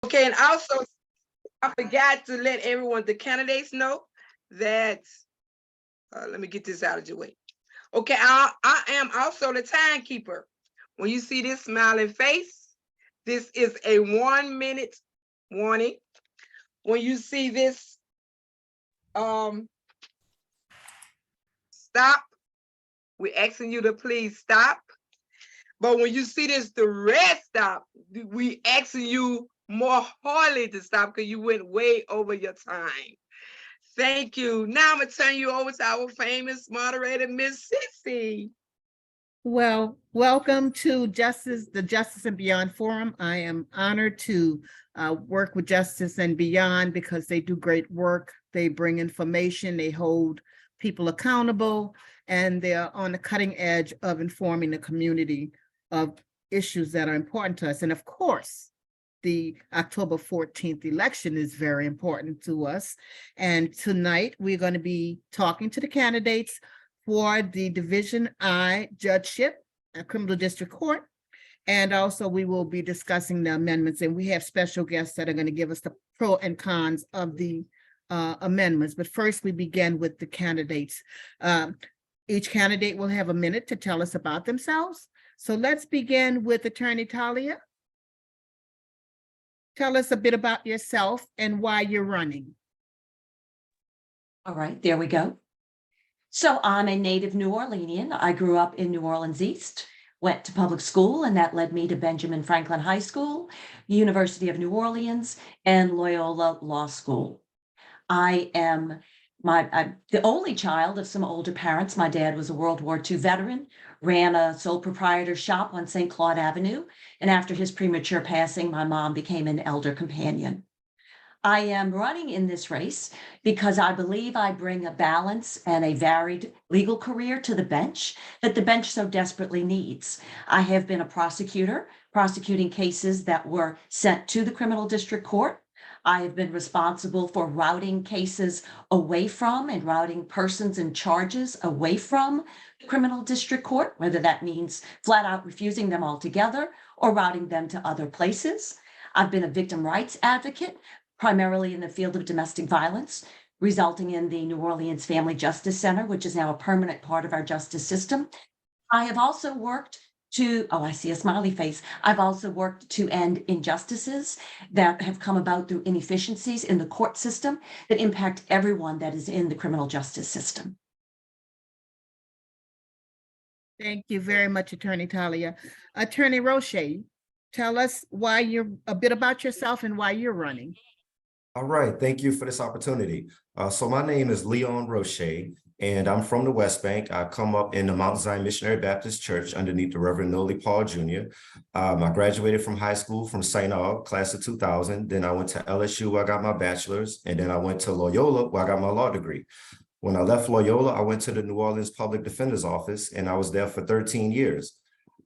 Okay, and also I forgot to let everyone, the candidates know that, let me get this out of your way. Okay, I am also the timekeeper. When you see this smiling face, this is a 1 minute warning. When you see this, stop, we're asking you to please stop. But when you see this, the red stop, we asking you more hardly to stop because you went way over your time. Thank you. Now I'm gonna turn you over to our famous moderator, Miss Sissy. Well, welcome to the Justice and Beyond Forum. I am honored to work with Justice and Beyond because they do great work. They bring information, they hold people accountable, and they're on the cutting edge of informing the community of issues that are important to us. And of course, the October 14th election is very important to us. And tonight, we're going to be talking to the candidates for the Division I Judgeship at Criminal District Court. And also we will be discussing the amendments, and we have special guests that are going to give us the pro and cons of the amendments. But first we begin with the candidates. Each candidate will have a minute to tell us about themselves. So let's begin with Attorney Talia. Tell us a bit about yourself and why you're running. All right, there we go. So I'm a native New Orleanian. I grew up in New Orleans East, went to public school, and that led me to Benjamin Franklin High School, University of New Orleans, and Loyola Law School. I'm the only child of some older parents. My dad was a World War II veteran, ran a sole proprietor shop on St. Claude Avenue, and after his premature passing, my mom became an elder companion. I am running in this race because I believe I bring a balance and a varied legal career to the bench that the bench so desperately needs. I have been a prosecutor, prosecuting cases that were sent to the criminal district court. I have been responsible for routing cases away from and routing persons and charges away from the criminal district court, whether that means flat out refusing them altogether or routing them to other places. I've been a victim rights advocate, primarily in the field of domestic violence, resulting in the New Orleans Family Justice Center, which is now a permanent part of our justice system. I have also worked I see a smiley face. I've also worked to end injustices that have come about through inefficiencies in the court system that impact everyone that is in the criminal justice system. Thank you very much, Attorney Talia. Attorney Roche, tell us a bit about yourself and why you're running. All right, thank you for this opportunity. So my name is Leon Roche, and I'm from the West Bank. I come up in the Mount Zion Missionary Baptist Church underneath the Reverend Nolie Paul Jr. I graduated from high school from St. Aug, class of 2000. Then I went to LSU where I got my bachelor's, and then I went to Loyola where I got my law degree. When I left Loyola, I went to the New Orleans Public Defender's Office, and I was there for 13 years.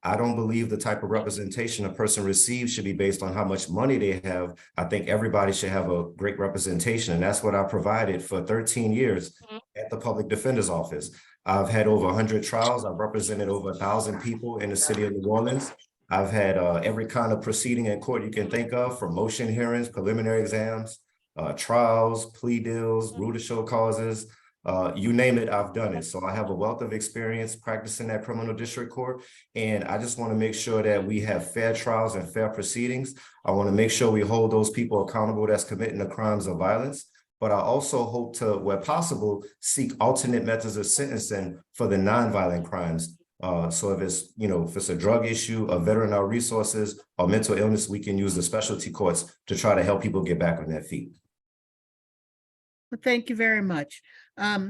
I don't believe the type of representation a person receives should be based on how much money they have. I think everybody should have a great representation, and that's what I provided for 13 years at the Public Defender's Office. I've had over 100 trials. I've represented over 1,000 people in the city of New Orleans. I've had every kind of proceeding in court you can think of, from motion hearings, preliminary exams, trials, plea deals, rule to show causes. You name it, I've done it. So I have a wealth of experience practicing at criminal district court. And I just want to make sure that we have fair trials and fair proceedings. I want to make sure we hold those people accountable that's committing the crimes of violence. But I also hope to, where possible, seek alternate methods of sentencing for the nonviolent crimes. So if it's a drug issue, a veteran out resources, or mental illness, we can use the specialty courts to try to help people get back on their feet. Well, thank you very much.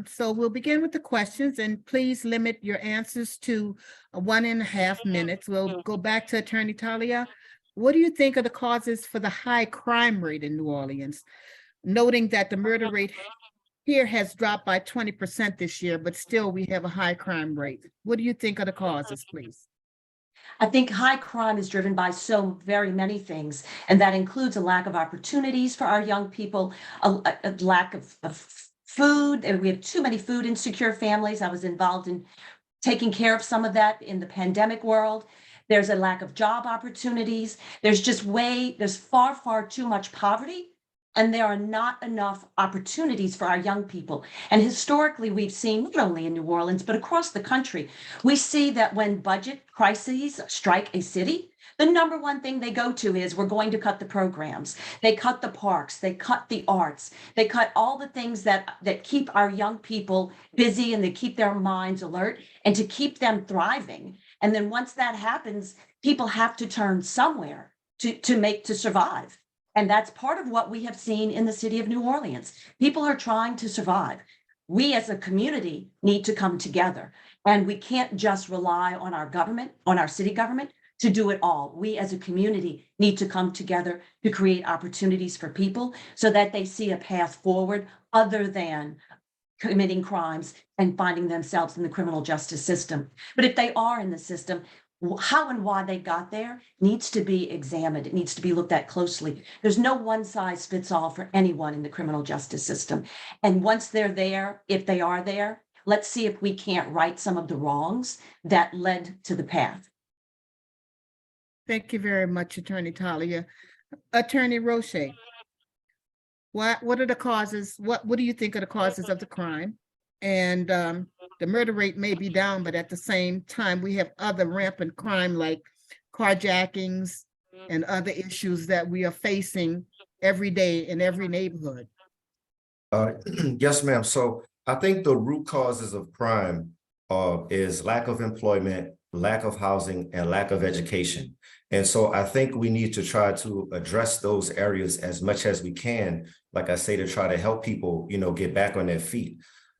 So we'll begin with the questions, and please limit your answers to 1.5 minutes. We'll go back to Attorney Talia. What do you think are the causes for the high crime rate in New Orleans? Noting that the murder rate here has dropped by 20% this year, but still we have a high crime rate. What do you think are the causes, please? I think high crime is driven by so very many things, and that includes a lack of opportunities for our young people, a lack of food, and we have too many food insecure families. I was involved in taking care of some of that in the pandemic world. There's a lack of job opportunities. There's far, far too much poverty. And there are not enough opportunities for our young people. And historically, we've seen, not only in New Orleans, but across the country, we see that when budget crises strike a city, the number one thing they go to is we're going to cut the programs. They cut the parks, they cut the arts, they cut all the things that keep our young people busy and they keep their minds alert and to keep them thriving. And then once that happens, people have to turn somewhere to survive. And that's part of what we have seen in the city of New Orleans. People are trying to survive. We as a community need to come together, and we can't just rely on our government, on our city government to do it all. We as a community need to come together to create opportunities for people so that they see a path forward other than committing crimes and finding themselves in the criminal justice system. But if they are in the system, how and why they got there needs to be examined. It needs to be looked at closely. There's no one size fits all for anyone in the criminal justice system. And once they're there, if they are there, let's see if we can't right some of the wrongs that led to the path. Thank you very much, Attorney Talia. Attorney Roche, what are the causes? What do you think are the causes of the crime? And the murder rate may be down, but at the same time, we have other rampant crime like carjackings and other issues that we are facing every day in every neighborhood. Yes, ma'am. So I think the root causes of crime is lack of employment, lack of housing, and lack of education. And so I think we need to try to address those areas as much as we can, like I say, to try to help people, get back on their feet.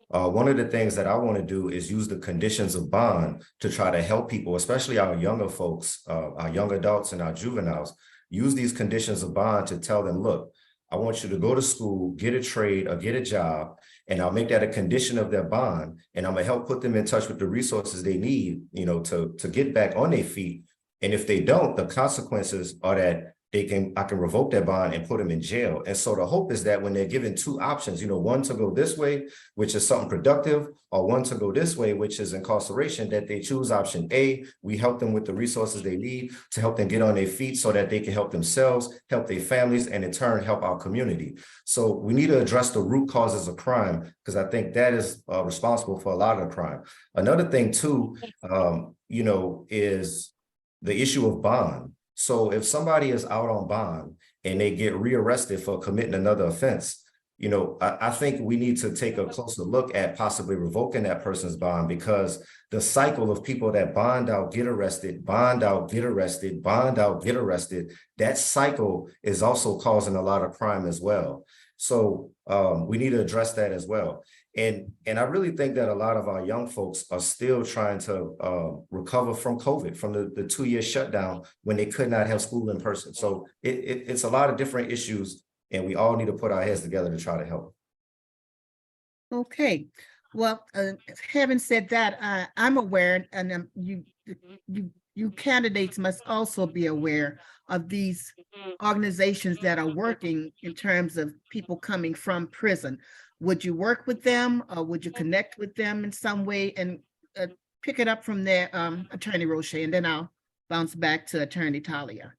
One of the things that I want to do is use the conditions of bond to try to help people, especially our younger folks, our young adults and our juveniles, use these conditions of bond to tell them, look, I want you to go to school, get a trade or get a job, and I'll make that a condition of their bond. And I'm gonna help put them in touch with the resources they need, to get back on their feet. And if they don't, the consequences are that I can revoke their bond and put them in jail. And so the hope is that when they're given two options, one to go this way, which is something productive, or one to go this way, which is incarceration, that they choose option A. We help them with the resources they need to help them get on their feet so that they can help themselves, help their families, and in turn, help our community. So we need to address the root causes of crime, because I think that is responsible for a lot of crime. Another thing too, is the issue of bond. So if somebody is out on bond and they get rearrested for committing another offense, I think we need to take a closer look at possibly revoking that person's bond, because the cycle of people that bond out, get arrested, bond out, get arrested, bond out, get arrested, that cycle is also causing a lot of crime as well. So we need to address that as well. And I really think that a lot of our young folks are still trying to recover from COVID, from the 2-year shutdown when they could not have school in person. So it's a lot of different issues, and we all need to put our heads together to try to help. Okay, well, having said that, I'm aware, and you candidates must also be aware of these organizations that are working in terms of people coming from prison. Would you work with them, or would you connect with them in some way and pick it up from there, Attorney Roche, and then I'll bounce back to Attorney Talia.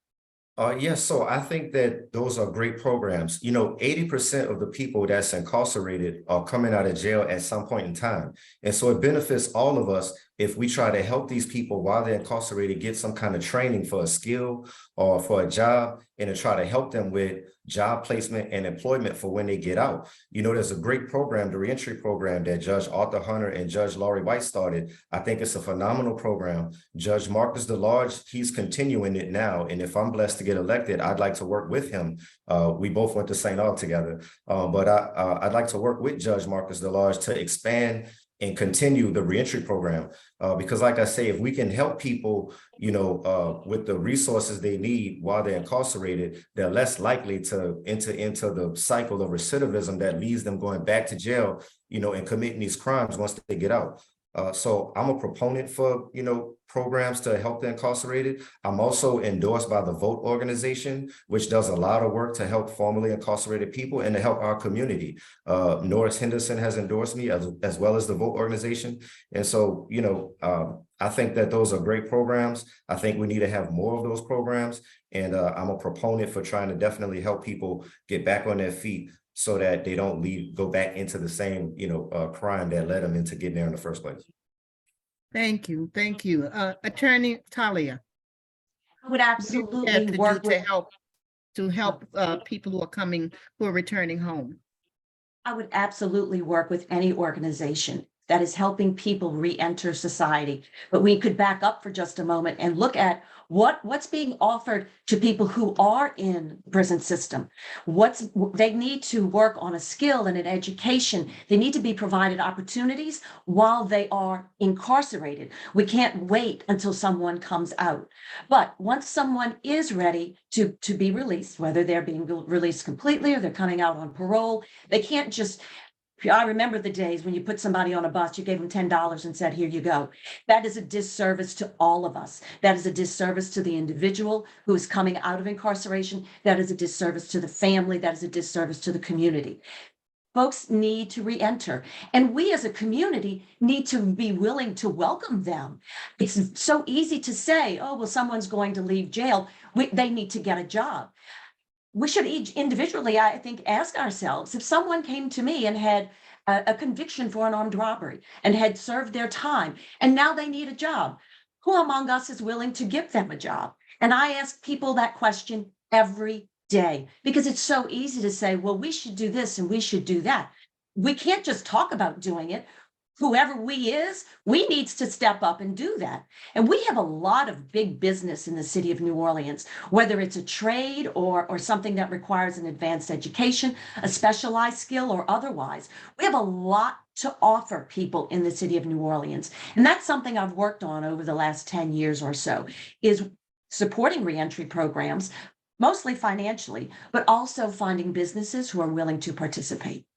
Yes, so I think that those are great programs. 80% of the people that's incarcerated are coming out of jail at some point in time. And so it benefits all of us if we try to help these people while they're incarcerated get some kind of training for a skill or for a job, and to try to help them with job placement and employment for when they get out. There's a great program, the reentry program that Judge Arthur Hunter and Judge Laurie White started. I think it's a phenomenal program. Judge Marcus DeLarge, he's continuing it now. And if I'm blessed to get elected, I'd like to work with him. We both went to St. Aug together, but I'd like to work with Judge Marcus DeLarge to expand and continue the reentry program. Because like I say, if we can help people, with the resources they need while they're incarcerated, they're less likely to enter into the cycle of recidivism that leads them going back to jail, and committing these crimes once they get out. So I'm a proponent for, programs to help the incarcerated. I'm also endorsed by the VOTE organization, which does a lot of work to help formerly incarcerated people and to help our community. Norris Henderson has endorsed me as well as the VOTE organization. And so, I think that those are great programs. I think we need to have more of those programs. And I'm a proponent for trying to definitely help people get back on their feet so that they don't go back into the same, crime that led them into getting there in the first place. Thank you. Thank you. Attorney Talia. I would What do you have absolutely to do work with. to help people who are returning home? I would absolutely work with any organization that is helping people re-enter society. But we could back up for just a moment and look at what's being offered to people who are in prison system. They need to work on a skill and an education. They need to be provided opportunities while they are incarcerated. We can't wait until someone comes out. But once someone is ready to be released, whether they're being released completely or they're coming out on parole, they can't just. I remember the days when you put somebody on a bus, you gave them $10 and said, here you go. That is a disservice to all of us. That is a disservice to the individual who is coming out of incarceration. That is a disservice to the family. That is a disservice to the community. Folks need to re-enter, and we as a community need to be willing to welcome them. It's so easy to say, oh, well, someone's going to leave jail. They need to get a job. We should each individually, I think, ask ourselves, if someone came to me and had a conviction for an armed robbery and had served their time, and now they need a job, who among us is willing to give them a job? And I ask people that question every day, because it's so easy to say, well, we should do this and we should do that. We can't just talk about doing it. Whoever we needs to step up and do that. And we have a lot of big business in the city of New Orleans, whether it's a trade or something that requires an advanced education, a specialized skill or otherwise. We have a lot to offer people in the city of New Orleans. And that's something I've worked on over the last 10 years or so, is supporting reentry programs, mostly financially, but also finding businesses who are willing to participate.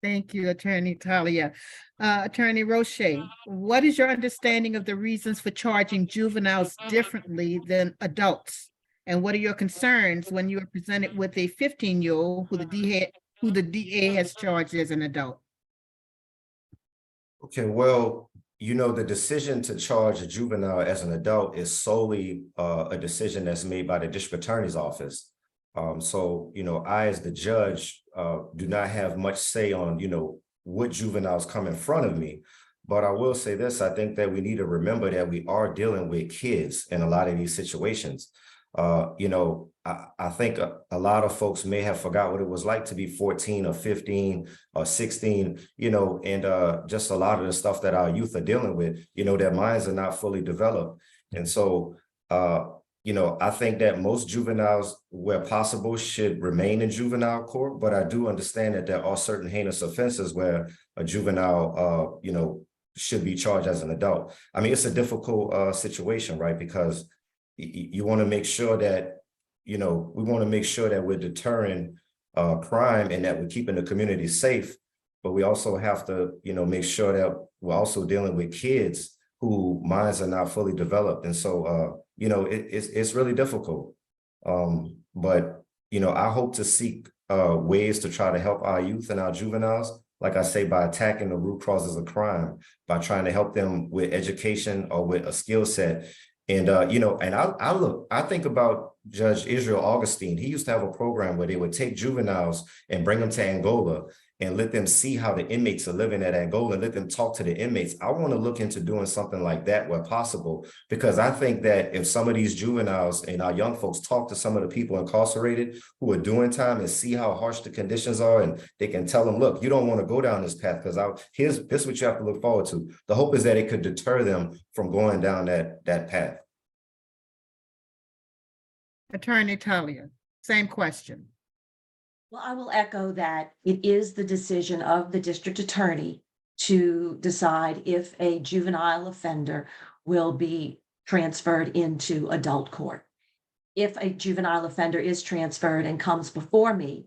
Thank you, Attorney Talia. Attorney Roche, what is your understanding of the reasons for charging juveniles differently than adults? And what are your concerns when you are presented with a 15-year-old who the DA has charged as an adult? Okay, well, the decision to charge a juvenile as an adult is solely a decision that's made by the district attorney's office. So, I, as the judge, do not have much say on, what juveniles come in front of me. But I will say this, I think that we need to remember that we are dealing with kids in a lot of these situations. I think a lot of folks may have forgot what it was like to be 14 or 15 or 16, and just a lot of the stuff that our youth are dealing with, their minds are not fully developed. And so, I think that most juveniles, where possible, should remain in juvenile court, but I do understand that there are certain heinous offenses where a juvenile, should be charged as an adult. I mean, it's a difficult situation, right? Because you want to make sure that, we want to make sure that we're deterring crime and that we're keeping the community safe, but we also have to, make sure that we're also dealing with kids who minds are not fully developed. And so, it's really difficult. But, I hope to seek ways to try to help our youth and our juveniles, like I say, by attacking the root causes of crime, by trying to help them with education or with a skill set. And, and I think about Judge Israel Augustine. He used to have a program where they would take juveniles and bring them to Angola and let them see how the inmates are living at Angola and let them talk to the inmates. I want to look into doing something like that where possible, because I think that if some of these juveniles and our young folks talk to some of the people incarcerated who are doing time and see how harsh the conditions are, and they can tell them, look, you don't want to go down this path, because this is what you have to look forward to. The hope is that it could deter them from going down that path. Attorney Talia, same question. Well, I will echo that it is the decision of the district attorney to decide if a juvenile offender will be transferred into adult court. If a juvenile offender is transferred and comes before me,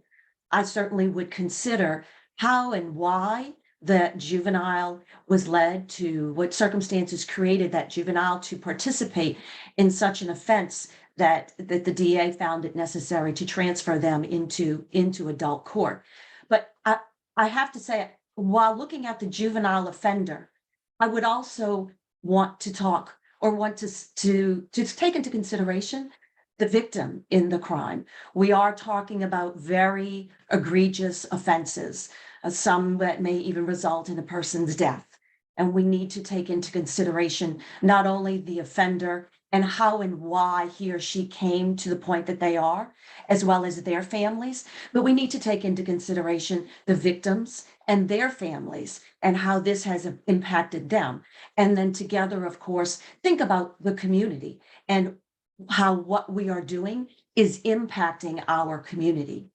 I certainly would consider how and why that juvenile was led to, what circumstances created that juvenile to participate in such an offense that the DA found it necessary to transfer them into adult court. But I have to say, while looking at the juvenile offender, I would also want to talk or want to take into consideration the victim in the crime. We are talking about very egregious offenses, some that may even result in a person's death. And we need to take into consideration not only the offender and how and why he or she came to the point that they are, as well as their families, but we need to take into consideration the victims and their families and how this has impacted them. And then together, of course, think about the community and how what we are doing is impacting our community.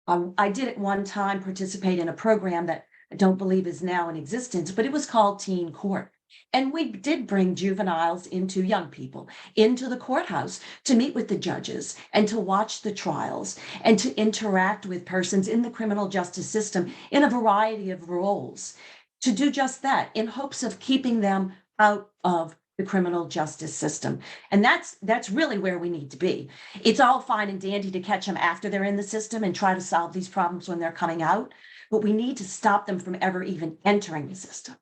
I did at one time participate in a program that I don't believe is now in existence, but it was called Teen Court. And we did bring juveniles into young people into the courthouse to meet with the judges and to watch the trials and to interact with persons in the criminal justice system in a variety of roles, to do just that in hopes of keeping them out of the criminal justice system. And that's really where we need to be. It's all fine and dandy to catch them after they're in the system and try to solve these problems when they're coming out, but we need to stop them from ever even entering the system.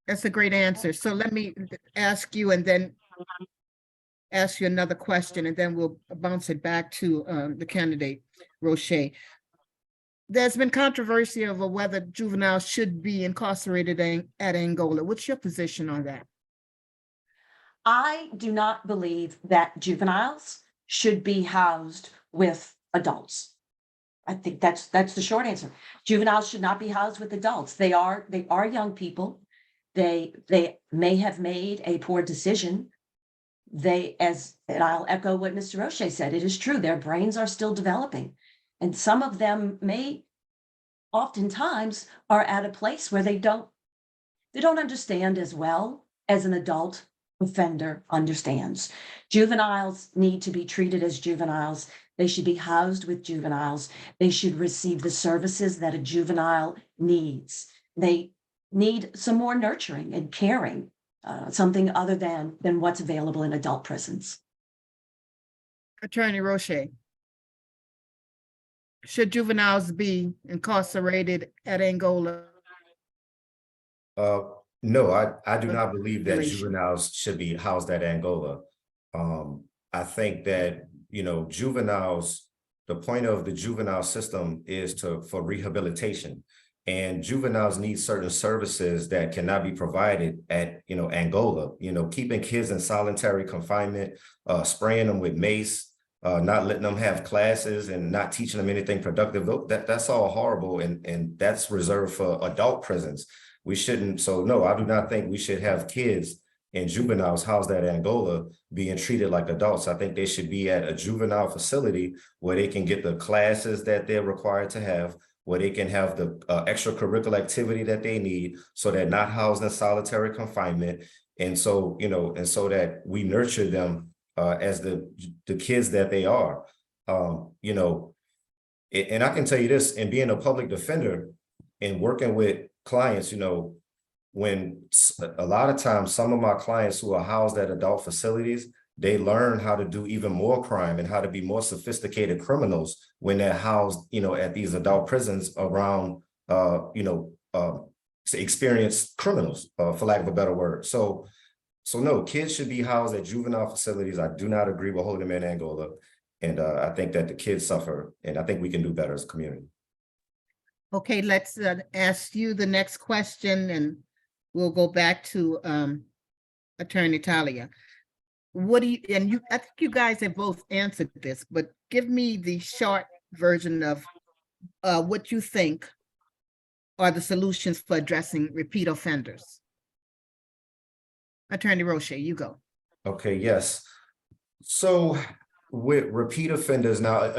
That's a great answer. So let me ask you and then ask you another question, and then we'll bounce it back to the candidate, Roche. There's been controversy over whether juveniles should be incarcerated at Angola. What's your position on that? I do not believe that juveniles should be housed with adults. I think that's the short answer. Juveniles should not be housed with adults. They are young people. They may have made a poor decision. And I'll echo what Mr. Roche said. It is true. Their brains are still developing. And some of them oftentimes are at a place where they don't understand as well as an adult offender understands. Juveniles need to be treated as juveniles. They should be housed with juveniles. They should receive the services that a juvenile needs. They need some more nurturing and caring, something other than what's available in adult prisons. Attorney Roche, should juveniles be incarcerated at Angola? No, I do not believe that Relation. juveniles should be housed at Angola. I think that, juveniles, the point of the juvenile system is for rehabilitation. And juveniles need certain services that cannot be provided at, Angola, keeping kids in solitary confinement, spraying them with mace, not letting them have classes and not teaching them anything productive. That's all horrible. And that's reserved for adult prisons. We shouldn't. So no, I do not think we should have kids and juveniles housed at Angola being treated like adults. I think they should be at a juvenile facility where they can get the classes that they're required to have, where they can have the extracurricular activity that they need, so they're not housed in solitary confinement. And so, and so that we nurture them as the kids that they are. And I can tell you this, in being a public defender and working with clients, when a lot of times some of my clients who are housed at adult facilities, they learn how to do even more crime and how to be more sophisticated criminals when they're housed, at these adult prisons around, experienced criminals, for lack of a better word. So no, kids should be housed at juvenile facilities. I do not agree with holding them in Angola. And I think that the kids suffer, and I think we can do better as a community. Okay, let's ask you the next question, and we'll go back to Attorney Talia. I think you guys have both answered this, but give me the short version of what you think are the solutions for addressing repeat offenders. Attorney Roche, you go. Okay, yes. So with repeat offenders, now,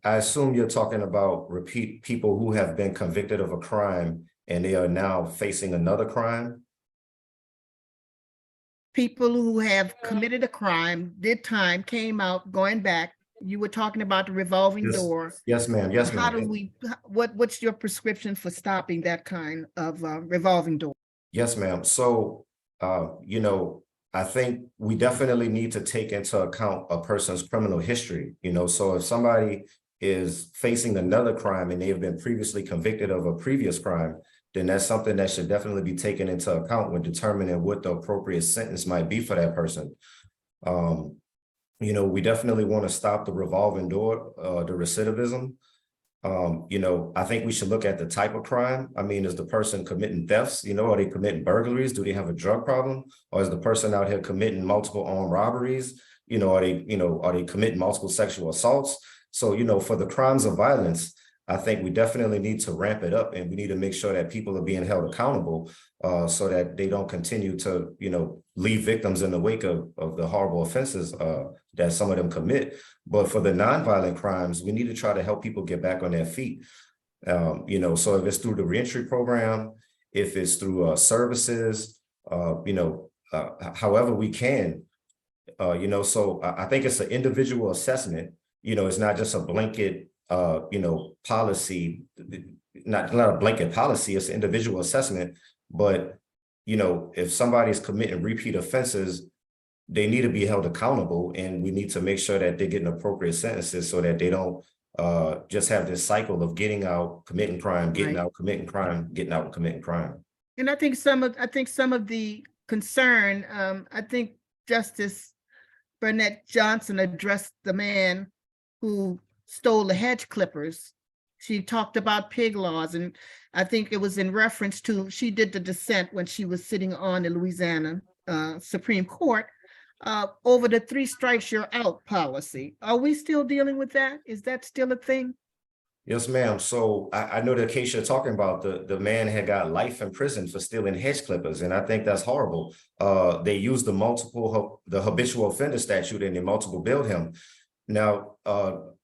I assume you're talking about repeat people who have been convicted of a crime and they are now facing another crime? People who have committed a crime, did time, came out, going back. You were talking about the revolving door. Yes, ma'am. Yes, ma'am. How do we, what's your prescription for stopping that kind of revolving door? Yes, ma'am. So, I think we definitely need to take into account a person's criminal history. So if somebody is facing another crime and they have been previously convicted of a previous crime, then that's something that should definitely be taken into account when determining what the appropriate sentence might be for that person. You know, we definitely want to stop the revolving door, the recidivism. You know, I think we should look at the type of crime. I mean, is the person committing thefts? You know, are they committing burglaries? Do they have a drug problem? Or is the person out here committing multiple armed robberies? You know, are they committing multiple sexual assaults? So, you know, for the crimes of violence, I think we definitely need to ramp it up, and we need to make sure that people are being held accountable so that they don't continue to, you know, leave victims in the wake of the horrible offenses that some of them commit. But for the nonviolent crimes, we need to try to help people get back on their feet. You know, so if it's through the reentry program, if it's through services, you know, however we can, you know, so I think it's an individual assessment. You know, it's not just a blanket, you know, policy, not a blanket policy, it's an individual assessment. But, you know, if somebody's committing repeat offenses, they need to be held accountable, and we need to make sure that they get an appropriate sentences so that they don't just have this cycle of getting out, committing crime, getting Right. out, committing crime, getting out, and committing crime. And I think some of the concern, I think Justice Burnett Johnson addressed the man who stole the hedge clippers. She talked about pig laws, and I think it was in reference to, she did the dissent when she was sitting on the Louisiana Supreme Court over the 3 strikes you're out policy. Are we still dealing with that? Is that still a thing? Yes, ma'am. So I know the case you're talking about, the man had got life in prison for stealing hedge clippers, and I think that's horrible. They used the habitual offender statute, and they multiple billed him. Now,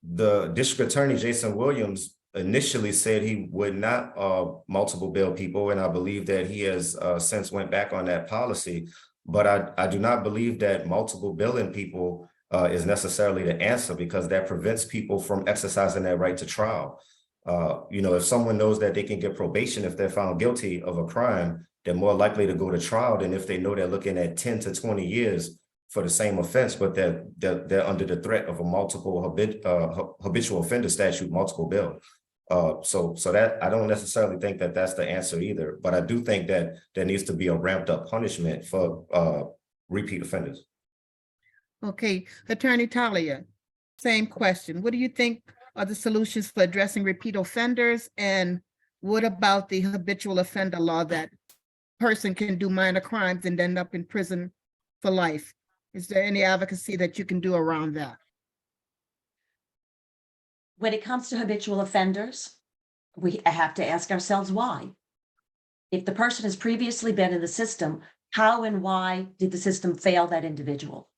the district attorney, Jason Williams, initially said he would not multiple bill people, and I believe that he has since went back on that policy. But I do not believe that multiple billing people is necessarily the answer, because that prevents people from exercising their right to trial. You know, if someone knows that they can get probation if they're found guilty of a crime, they're more likely to go to trial than if they know they're looking at 10 to 20 years for the same offense, but they're under the threat of a multiple habitual offender statute, multiple bill. So that, I don't necessarily think that that's the answer either, but I do think that there needs to be a ramped up punishment for repeat offenders. Okay, Attorney Talia, same question. What do you think are the solutions for addressing repeat offenders? And what about the habitual offender law, that person can do minor crimes and end up in prison for life? Is there any advocacy that you can do around that? When it comes to habitual offenders, we have to ask ourselves why. If the person has previously been in the system, how and why did the system fail that individual?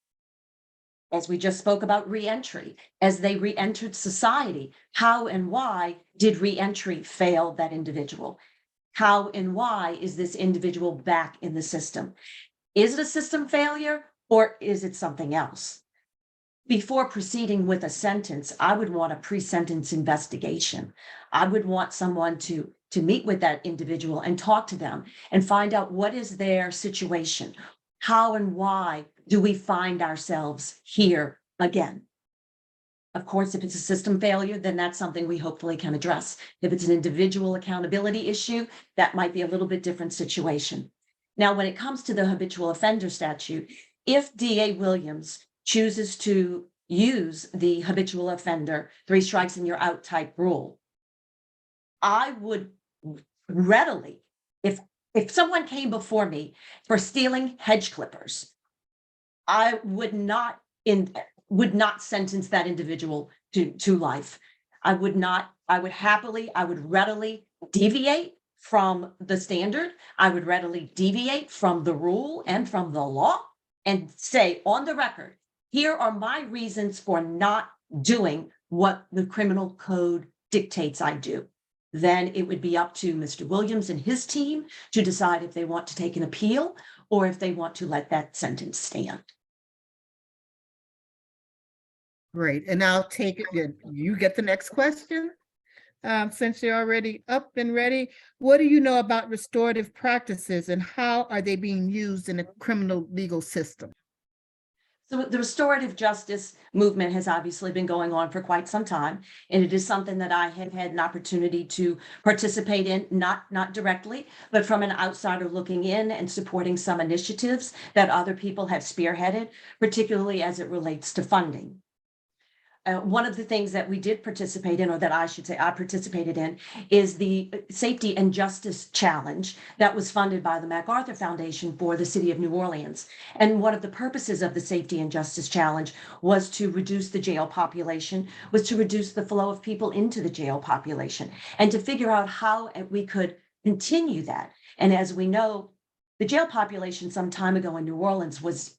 As we just spoke about reentry, as they re-entered society, how and why did reentry fail that individual? How and why is this individual back in the system? Is it a system failure, or is it something else? Before proceeding with a sentence, I would want a pre-sentence investigation. I would want someone to meet with that individual and talk to them and find out what is their situation. How and why do we find ourselves here again? Of course, if it's a system failure, then that's something we hopefully can address. If it's an individual accountability issue, that might be a little bit different situation. Now, when it comes to the habitual offender statute, if DA Williams chooses to use the habitual offender 3 strikes and you're out type rule, I would readily, if someone came before me for stealing hedge clippers, I would not sentence that individual to life. I would readily deviate from the standard. I would readily deviate from the rule and from the law and say on the record, here are my reasons for not doing what the criminal code dictates I do. Then it would be up to Mr. Williams and his team to decide if they want to take an appeal or if they want to let that sentence stand. Great, and I'll take it. You get the next question. Since you're already up and ready, what do you know about restorative practices and how are they being used in the criminal legal system? So the restorative justice movement has obviously been going on for quite some time, and it is something that I have had an opportunity to participate in, not directly, but from an outsider looking in and supporting some initiatives that other people have spearheaded, particularly as it relates to funding. One of the things that we did participate in, or that I should say I participated in, is the Safety and Justice Challenge that was funded by the MacArthur Foundation for the City of New Orleans. And one of the purposes of the Safety and Justice Challenge was to reduce the jail population, was to reduce the flow of people into the jail population, and to figure out how we could continue that. And as we know, the jail population some time ago in New Orleans was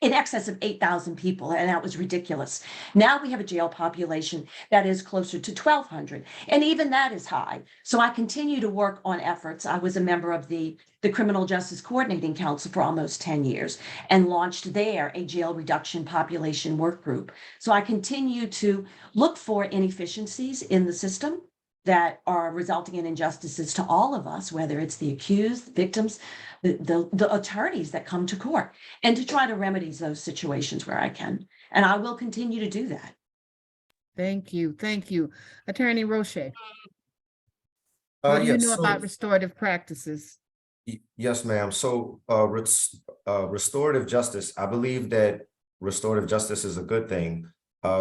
in excess of 8,000 people, and that was ridiculous. Now we have a jail population that is closer to 1,200, and even that is high. So I continue to work on efforts. I was a member of the Criminal Justice Coordinating Council for almost 10 years and launched there a jail reduction population work group. So I continue to look for inefficiencies in the system that are resulting in injustices to all of us, whether it's the accused, the victims, the attorneys that come to court, and to try to remedy those situations where I can. And I will continue to do that. Thank you. Thank you. Attorney Roche, what do you Yes, know so- about restorative practices? Yes, ma'am. So restorative justice, I believe that restorative justice is a good thing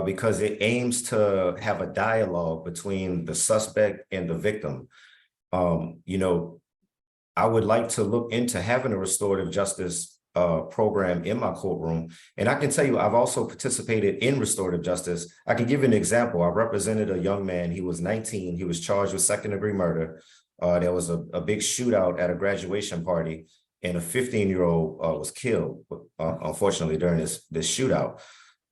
because it aims to have a dialogue between the suspect and the victim. You know, I would like to look into having a restorative justice program in my courtroom. And I can tell you, I've also participated in restorative justice. I can give you an example. I represented a young man. He was 19. He was charged with second-degree murder. There was a big shootout at a graduation party, and a 15-year-old was killed, unfortunately, during this shootout.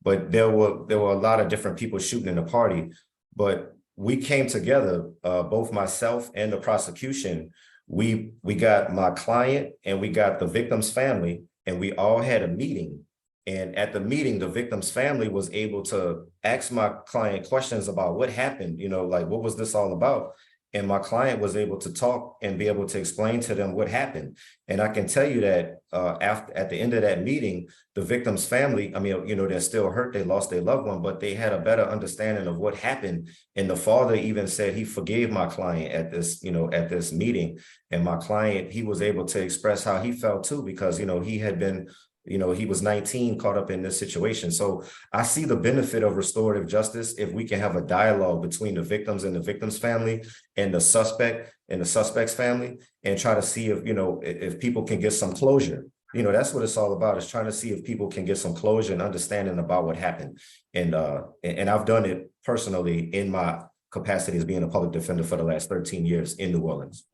But there were a lot of different people shooting in the party. But we came together, both myself and the prosecution. We got my client and we got the victim's family, and we all had a meeting. And at the meeting, the victim's family was able to ask my client questions about what happened, you know, like, what was this all about? And my client was able to talk and be able to explain to them what happened. And I can tell you that at the end of that meeting, the victim's family, I mean, you know, they're still hurt. They lost their loved one, but they had a better understanding of what happened. And the father even said he forgave my client at this, you know, at this meeting. And my client, he was able to express how he felt too, because, you know, he had been, you know, he was 19 caught up in this situation. So I see the benefit of restorative justice if we can have a dialogue between the victims and the victim's family and the suspect and the suspect's family, and try to see if, you know, if people can get some closure. You know, that's what it's all about, is trying to see if people can get some closure and understanding about what happened. And I've done it personally in my capacity as being a public defender for the last 13 years in New Orleans.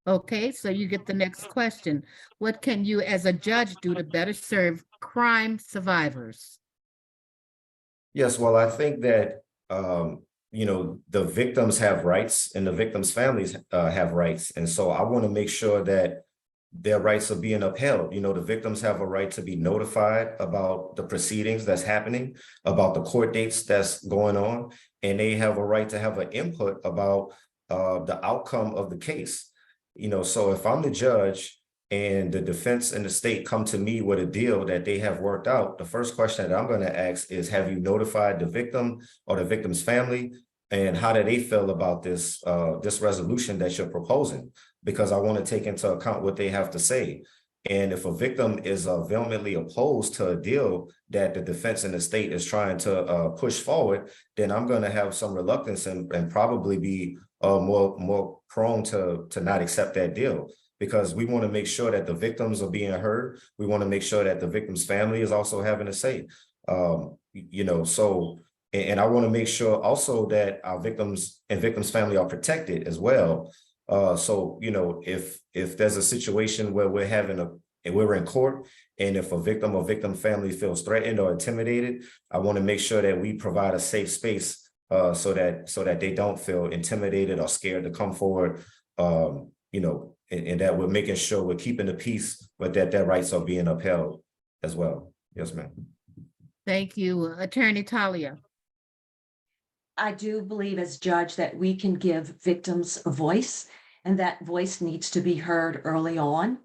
Okay, so you get the next question. What can you as a judge do to better serve crime survivors? Yes, well, I think that, you know, the victims have rights and the victims' families have rights. And so I want to make sure that their rights are being upheld. You know, the victims have a right to be notified about the proceedings that's happening, about the court dates that's going on, and they have a right to have an input about the outcome of the case. You know, so if I'm the judge and the defense and the state come to me with a deal that they have worked out, the first question that I'm going to ask is, have you notified the victim or the victim's family? And how do they feel about this resolution that you're proposing? Because I want to take into account what they have to say. And if a victim is vehemently opposed to a deal that the defense and the state is trying to push forward, then I'm going to have some reluctance and probably be more prone to not accept that deal, because we want to make sure that the victims are being heard. We want to make sure that the victim's family is also having a say. You know, so, and I want to make sure also that our victims and victims' family are protected as well. So, you know, if there's a situation where we're in court, and if a victim or victim family feels threatened or intimidated, I want to make sure that we provide a safe space so that they don't feel intimidated or scared to come forward, you know, and that we're making sure we're keeping the peace, but that their rights are being upheld as well. Yes, ma'am. Thank you. Attorney Talia. I do believe as judge that we can give victims a voice, and that voice needs to be heard early on.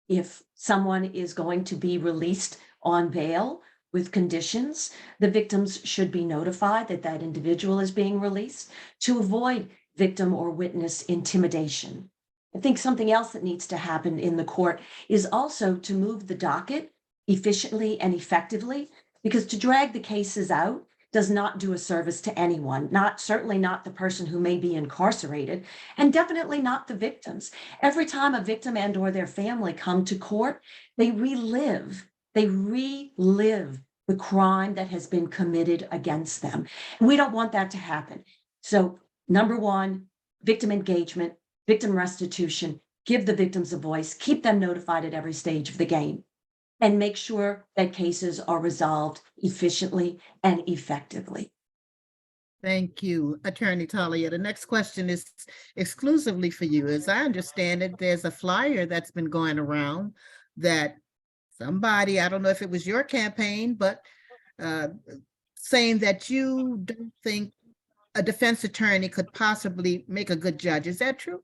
If someone is going to be released on bail, with conditions. The victims should be notified that that individual is being released to avoid victim or witness intimidation. I think something else that needs to happen in the court is also to move the docket efficiently and effectively, because to drag the cases out does not do a service to anyone, certainly not the person who may be incarcerated, and definitely not the victims. Every time a victim and or their family come to court, they relive the crime that has been committed against them. And we don't want that to happen. So number one, victim engagement, victim restitution, give the victims a voice, keep them notified at every stage of the game, and make sure that cases are resolved efficiently and effectively. Thank you, Attorney Talia. The next question is exclusively for you. As I understand it, there's a flyer that's been going around that somebody, I don't know if it was your campaign, but saying that you don't think a defense attorney could possibly make a good judge. Is that true?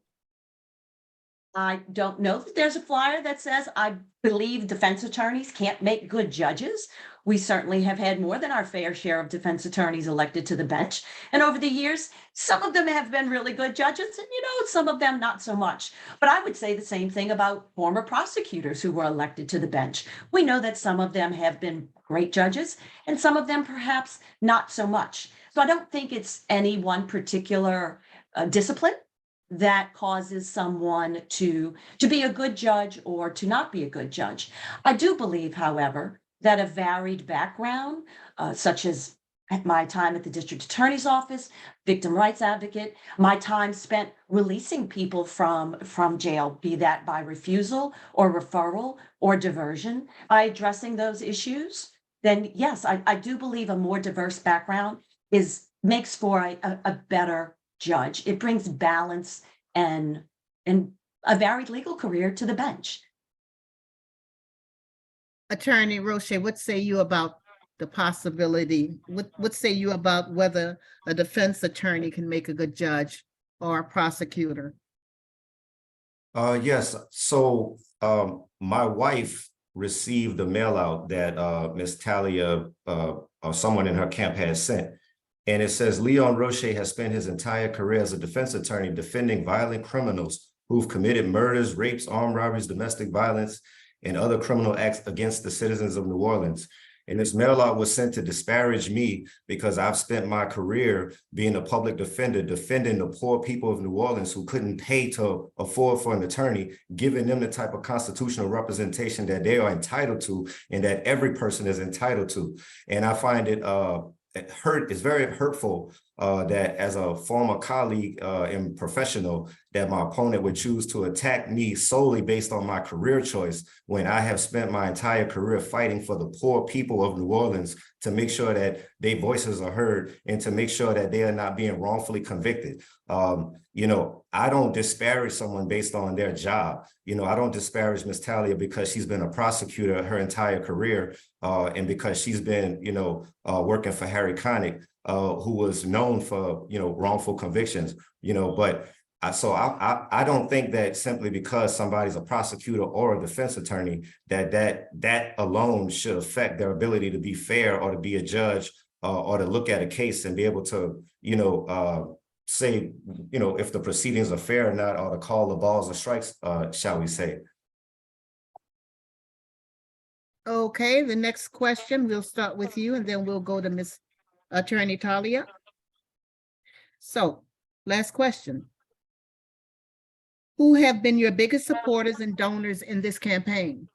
I don't know that there's a flyer that says I believe defense attorneys can't make good judges. We certainly have had more than our fair share of defense attorneys elected to the bench. And over the years, some of them have been really good judges and, some of them not so much. But I would say the same thing about former prosecutors who were elected to the bench. We know that some of them have been great judges and some of them perhaps not so much. So I don't think it's any one particular discipline that causes someone to be a good judge or to not be a good judge. I do believe, however, that a varied background, such as at my time at the district attorney's office, victim rights advocate, my time spent releasing people from jail, be that by refusal or referral or diversion, by addressing those issues, then yes, I do believe a more diverse background makes for a better judge. It brings balance and a varied legal career to the bench. Attorney Roche, what say you about the possibility? What say you about whether a defense attorney can make a good judge or a prosecutor? Yes. So my wife received a mail out that Ms. Talia or someone in her camp had sent. And it says Leon Roche has spent his entire career as a defense attorney defending violent criminals who've committed murders, rapes, armed robberies, domestic violence, and other criminal acts against the citizens of New Orleans. And this mail out was sent to disparage me because I've spent my career being a public defender, defending the poor people of New Orleans who couldn't pay to afford for an attorney, giving them the type of constitutional representation that they are entitled to and that every person is entitled to. And I find it it's very hurtful that as a former colleague and professional, that my opponent would choose to attack me solely based on my career choice when I have spent my entire career fighting for the poor people of New Orleans to make sure that their voices are heard and to make sure that they are not being wrongfully convicted. I don't disparage someone based on their job. I don't disparage Ms. Talia because she's been a prosecutor her entire career and because she's been, working for Harry Connick, who was known for, wrongful convictions, but I don't think that simply because somebody's a prosecutor or a defense attorney, that alone should affect their ability to be fair or to be a judge or to look at a case and be able to, say, if the proceedings are fair or not, or to call the balls or strikes, shall we say. Okay, the next question, we'll start with you and then we'll go to Ms. Attorney Talia. So, last question. Who have been your biggest supporters and donors in this campaign?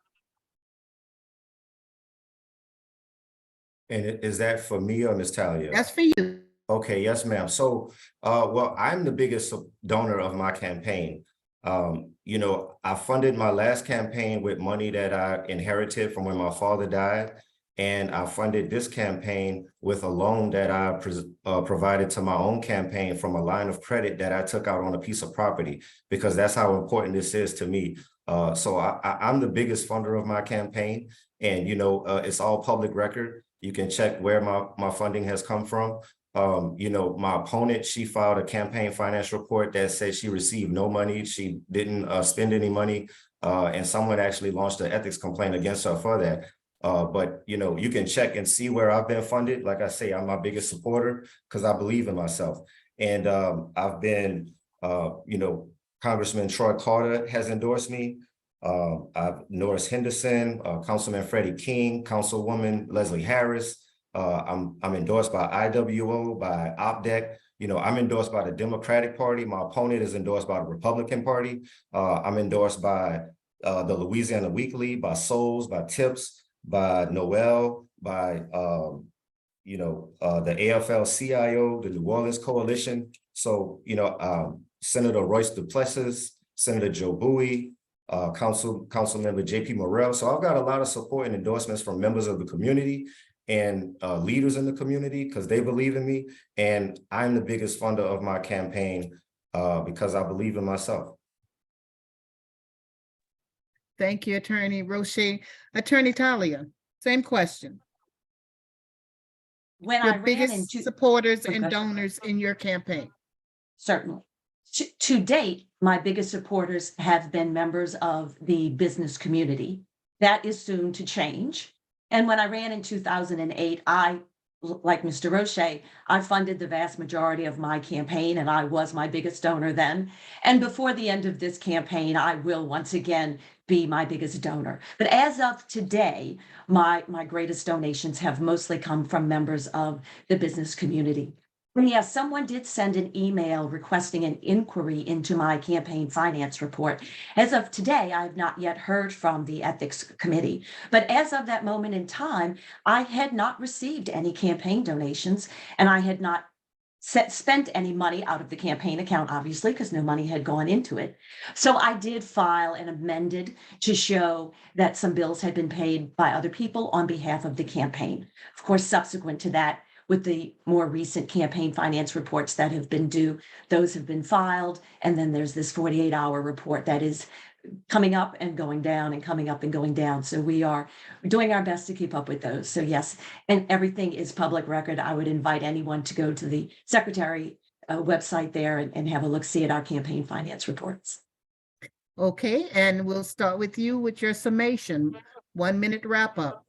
And is that for me or Ms. Talia? That's for you. Okay, yes, ma'am. So, well, I'm the biggest donor of my campaign. I funded my last campaign with money that I inherited from when my father died. And I funded this campaign with a loan that I provided to my own campaign from a line of credit that I took out on a piece of property, because that's how important this is to me. So I'm the biggest funder of my campaign. And, it's all public record. You can check where my funding has come from. My opponent, she filed a campaign finance report that said she received no money. She didn't spend any money. And someone actually launched an ethics complaint against her for that. But you can check and see where I've been funded. Like I say, I'm my biggest supporter because I believe in myself. And I've been, Congressman Troy Carter has endorsed me. Norris Henderson, Councilman Freddie King, Councilwoman Leslie Harris. I'm endorsed by IWO, by OPDEC. I'm endorsed by the Democratic Party. My opponent is endorsed by the Republican Party. I'm endorsed by the Louisiana Weekly, by Souls, by Tips, by Noel, by the AFL-CIO, the New Orleans Coalition. So Senator Royce Duplessis, Senator Joe Bowie, Councilmember JP Morrell. So I've got a lot of support and endorsements from members of the community and leaders in the community because they believe in me. And I'm the biggest funder of my campaign because I believe in myself. Thank you, Attorney Roche. Attorney Talia, same question. When I Your ran biggest into, supporters and Okay. donors in your campaign. certainly. To date, my biggest supporters have been members of the business community. That is soon to change. And when I ran in 2008, like Mr. Roche, I funded the vast majority of my campaign and I was my biggest donor then. And before the end of this campaign, I will once again be my biggest donor. But as of today, my greatest donations have mostly come from members of the business community. And yes, someone did send an email requesting an inquiry into my campaign finance report. As of today, I have not yet heard from the Ethics Committee. But as of that moment in time, I had not received any campaign donations and I had not spent any money out of the campaign account, obviously, because no money had gone into it. So I did file an amended to show that some bills had been paid by other people on behalf of the campaign. Of course, subsequent to that, with the more recent campaign finance reports that have been due, those have been filed. And then there's this 48-hour report that is coming up and going down and coming up and going down. So we are doing our best to keep up with those. So yes, and everything is public record. I would invite anyone to go to the Secretary website there and have a look-see at our campaign finance reports. Okay, and we'll start with you with your summation. 1 minute wrap up.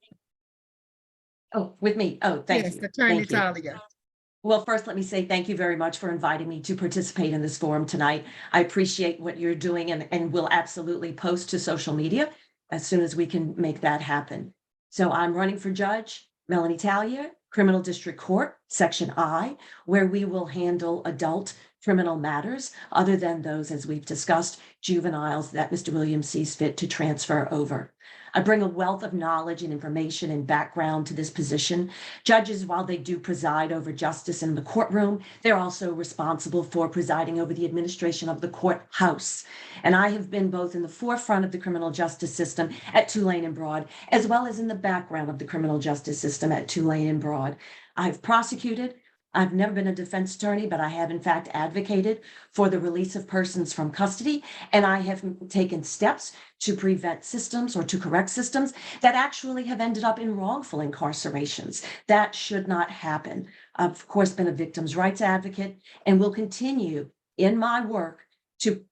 Oh, with me. Oh, thank Yes, you. Attorney Thank you. Talia. Well, first, let me say thank you very much for inviting me to participate in this forum tonight. I appreciate what you're doing and will absolutely post to social media as soon as we can make that happen. So I'm running for Judge Melanie Talia, Criminal District Court, Section I, where we will handle adult criminal matters other than those, as we've discussed, juveniles that Mr. Williams sees fit to transfer over. I bring a wealth of knowledge and information and background to this position. Judges, while they do preside over justice in the courtroom, they're also responsible for presiding over the administration of the courthouse. And I have been both in the forefront of the criminal justice system at Tulane and Broad, as well as in the background of the criminal justice system at Tulane and Broad. I've prosecuted. I've never been a defense attorney, but I have in fact advocated for the release of persons from custody. And I have taken steps to prevent systems or to correct systems that actually have ended up in wrongful incarcerations. That should not happen. I've of course been a victim's rights advocate and will continue in my work to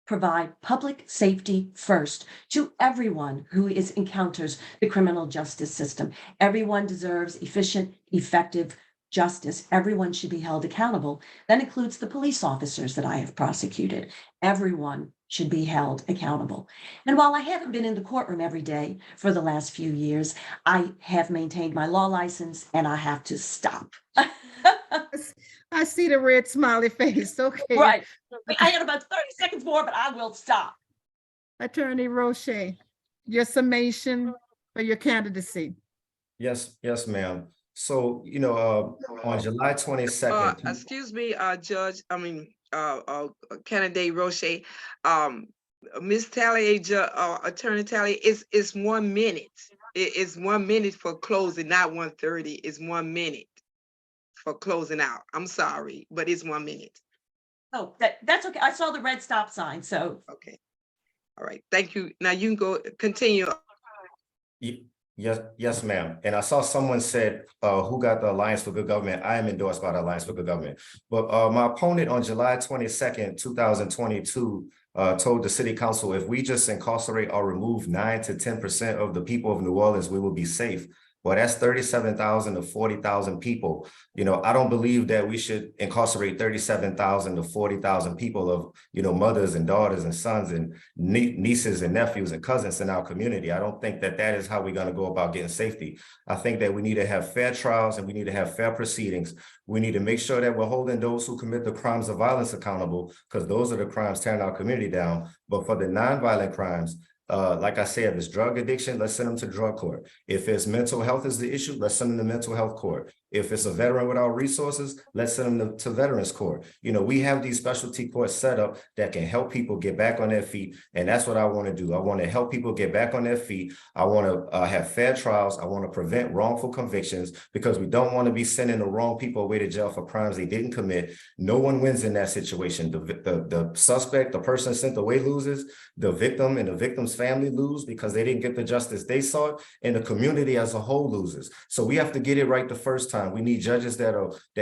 provide public safety first to everyone who encounters the criminal justice system. Everyone deserves efficient, effective justice. Everyone should be held accountable. That includes the police officers that I have prosecuted. Everyone should be held accountable. And while I haven't been in the courtroom every day for the last few years, I have maintained my law license and I have to stop. I see the red smiley face. Okay. Right. I got about 30 seconds more, but I will stop. Attorney Roche, your summation for your candidacy. Yes, ma'am. So, on July 22nd, Excuse me, candidate Roche, Ms. Talia, Attorney Talia, it's 1 minute. It's 1 minute for closing, not 1:30. It's 1 minute for closing out. I'm sorry, but it's 1 minute. Oh, that's okay. I saw the red stop sign, so. Okay. All right. Thank you. Now you can go continue. Yes, ma'am. And I saw someone said, who got the Alliance for Good Government? I am endorsed by the Alliance for Good Government. But my opponent on July 22nd, 2022, told the city council, if we just incarcerate or remove 9 to 10% of the people of New Orleans, we will be safe. Well, that's 37,000 to 40,000 people. You know, I don't believe that we should incarcerate 37,000 to 40,000 people of, you know, mothers and daughters and sons and nieces and nephews and cousins in our community. I don't think that that is how we're going to go about getting safety. I think that we need to have fair trials and we need to have fair proceedings. We need to make sure that we're holding those who commit the crimes of violence accountable, because those are the crimes tearing our community down. But for the nonviolent crimes, like I said, if it's drug addiction, let's send them to drug court. If it's mental health is the issue, let's send them to mental health court. If it's a veteran without resources, let's send them to Veterans Court. You know, we have these specialty courts set up that can help people get back on their feet. And that's what I want to do. I want to help people get back on their feet. I want to have fair trials. I want to prevent wrongful convictions, because we don't want to be sending the wrong people away to jail for crimes they didn't commit. No one wins in that situation. The suspect, the person sent away loses, the victim and the victim's family lose because they didn't get the justice they sought, and the community as a whole loses. So we have to get it right the first time. We need judges that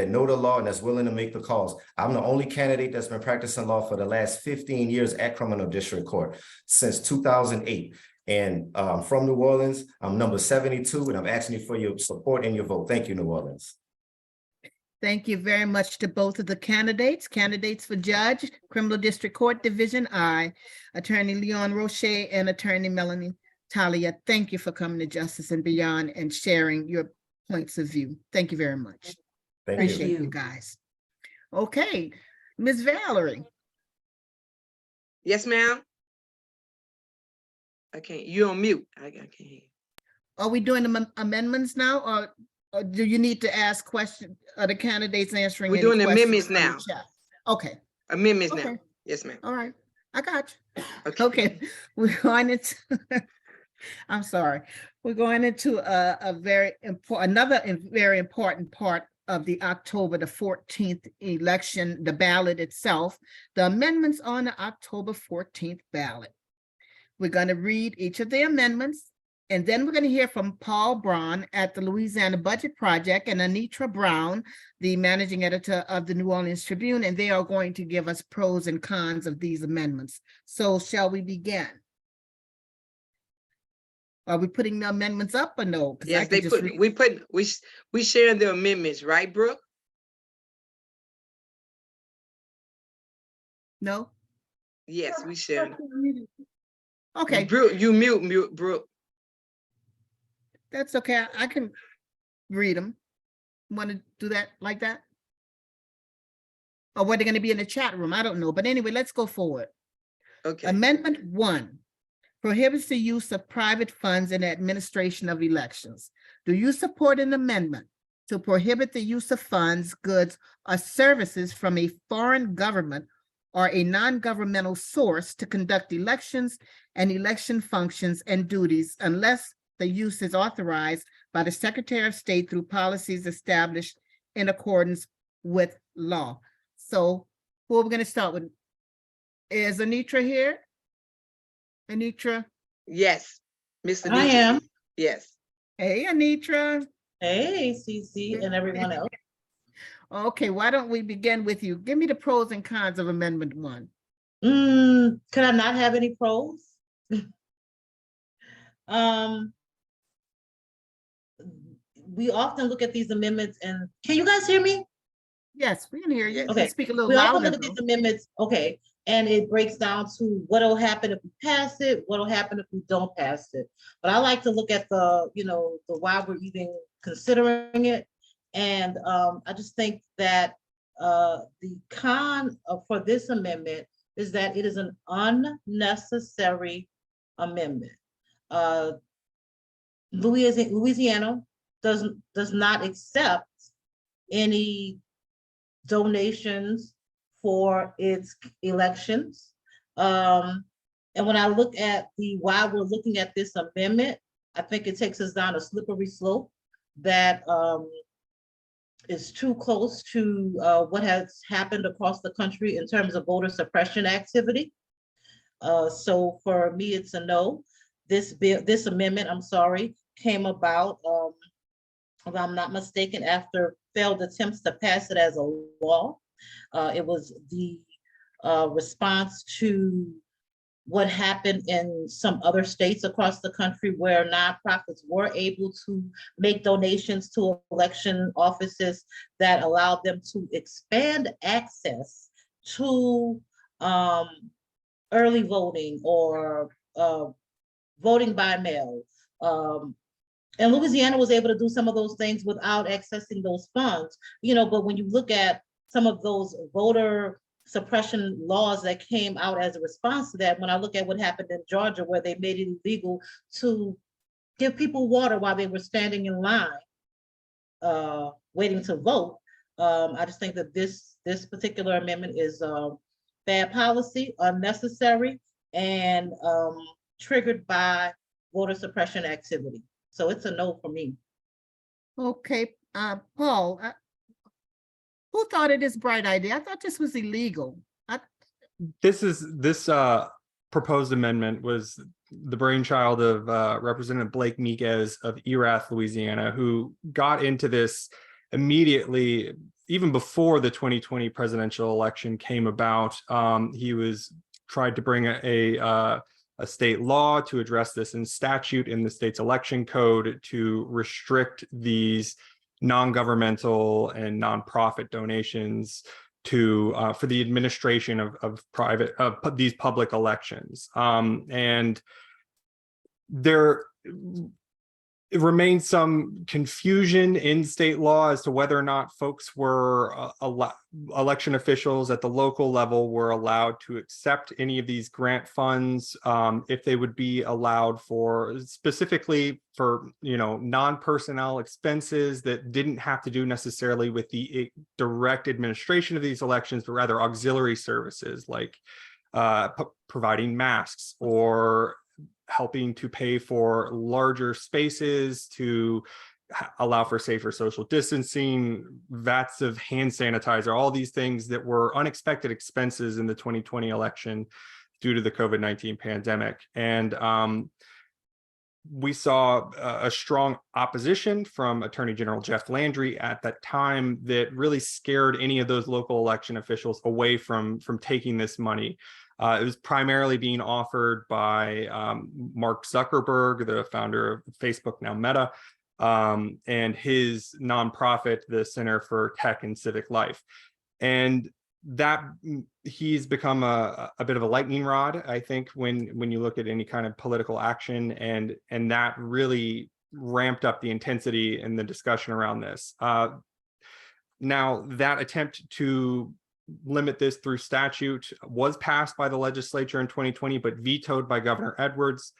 know the law and that's willing to make the calls. I'm the only candidate that's been practicing law for the last 15 years at criminal district court since 2008. And from New Orleans, I'm number 72, and I'm asking you for your support and your vote. Thank you, New Orleans. Thank you very much to both of the candidates. Candidates for Judge, Criminal District Court Division I, Attorney Leon Roche and Attorney Melanie Talia. Thank you for coming to Justice and Beyond and sharing your points of view. Thank you very much. Thank you. Appreciate you guys. Okay, Ms. Valerie. Yes, ma'am. I can't, you're on mute. I can't hear you. Are we doing the amendments now, or do you need to ask questions? Are the candidates answering? We're any doing the questions amendments from the now. chat? Okay, Amendments now. okay, Yes, ma'am. all right, I got you. Okay. Okay, we're going into, I'm sorry, we're going into a very important, very important part of the October the 14th election, the ballot itself, the amendments on the October 14th ballot. We're going to read each of the amendments, and then we're going to hear from Paul Braun at the Louisiana Budget Project and Anitra Brown, the managing editor of the New Orleans Tribune, and they are going to give us pros and cons of these amendments. So shall we begin? Are we putting the amendments up or no? 'Cause I Yes, could they just put, we sharing the amendments, right, Brooke? No? Yes, we sharing. Okay, Brooke, you mute, Brooke. that's okay. I can read them. Want to do that like that? Or were they going to be in the chat room? I don't know. But anyway, let's go forward. Okay. Amendment 1 prohibits the use of private funds in the administration of elections. Do you support an amendment to prohibit the use of funds, goods, or services from a foreign government or a non-governmental source to conduct elections and election functions and duties unless the use is authorized by the Secretary of State through policies established in accordance with law? So who are we going to start with? Is Anitra here? Anitra? Yes, Mr. I DJ. am. Yes. Hey, Anitra. Hey, Cece and everyone else. Okay, why don't we begin with you? Give me the pros and cons of Amendment 1. Could I not have any pros? We often look at these amendments and, can you guys hear me? Yes, we can hear you. You can Okay, speak a little We often louder. look at these though. amendments, okay, and it breaks down to what'll happen if we pass it, what'll happen if we don't pass it. But I like to look at the, the why we're even considering it. And I just think that the con for this amendment is that it is an unnecessary amendment. Louisiana does not accept any donations for its elections. And when I look at why we're looking at this amendment, I think it takes us down a slippery slope that is too close to what has happened across the country in terms of voter suppression activity. So for me, it's a no. This amendment, I'm sorry, came about, if I'm not mistaken, after failed attempts to pass it as a law. It was the response to what happened in some other states across the country where nonprofits were able to make donations to election offices that allowed them to expand access to early voting or voting by mail. And Louisiana was able to do some of those things without accessing those funds, but when you look at some of those voter suppression laws that came out as a response to that, when I look at what happened in Georgia, where they made it illegal to give people water while they were standing in line, waiting to vote, I just think that this particular amendment is bad policy, unnecessary, and triggered by voter suppression activity. So it's a no for me. Okay, Paul, who thought of this bright idea? I thought this was illegal. This proposed amendment was the brainchild of Representative Blake Miguez of Erath, Louisiana, who got into this immediately, even before the 2020 presidential election came about. He tried to bring a state law to address this in statute in the state's election code to restrict these non-governmental and nonprofit donations for the administration of these public elections. And there remains some confusion in state law as to whether or not folks were election officials at the local level were allowed to accept any of these grant funds, if they would be allowed specifically for non-personnel expenses that didn't have to do necessarily with the direct administration of these elections, but rather auxiliary services like providing masks or helping to pay for larger spaces to allow for safer social distancing, vats of hand sanitizer, all these things that were unexpected expenses in the 2020 election due to the COVID-19 pandemic. And we saw a strong opposition from Attorney General Jeff Landry at that time that really scared any of those local election officials away from taking this money. It was primarily being offered by Mark Zuckerberg, the founder of Facebook, now Meta, and his nonprofit, the Center for Tech and Civic Life. And that he's become a bit of a lightning rod, I think, when you look at any kind of political action, and that really ramped up the intensity in the discussion around this. Now, that attempt to limit this through statute was passed by the legislature in 2020, but vetoed by Governor Edwards.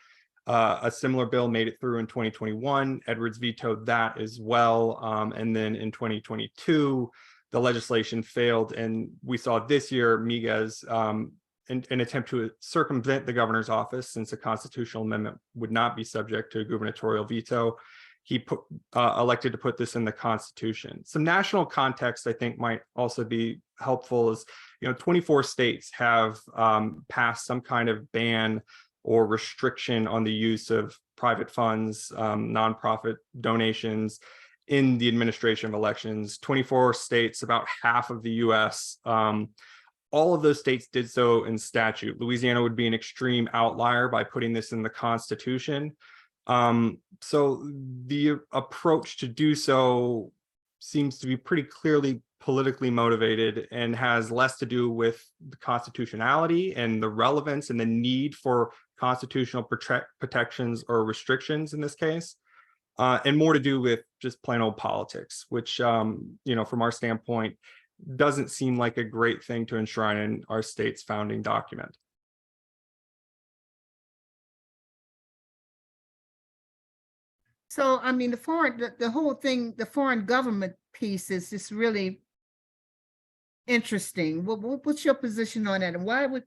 A similar bill made it through in 2021. Edwards vetoed that as well. And then in 2022, the legislation failed. And we saw this year, Miguez, an attempt to circumvent the governor's office, since a constitutional amendment would not be subject to a gubernatorial veto. He elected to put this in the Constitution. Some national context, I think, might also be helpful. Is 24 states have passed some kind of ban or restriction on the use of private funds, nonprofit donations in the administration of elections. 24 states, about half of the U.S. All of those states did so in statute. Louisiana would be an extreme outlier by putting this in the Constitution. So the approach to do so seems to be pretty clearly politically motivated and has less to do with the constitutionality and the relevance and the need for constitutional protections or restrictions in this case, and more to do with just plain old politics, which, from our standpoint, doesn't seem like a great thing to enshrine in our state's founding document. So, I mean, the whole thing, the foreign government piece is just really interesting. What's your position on that? And why would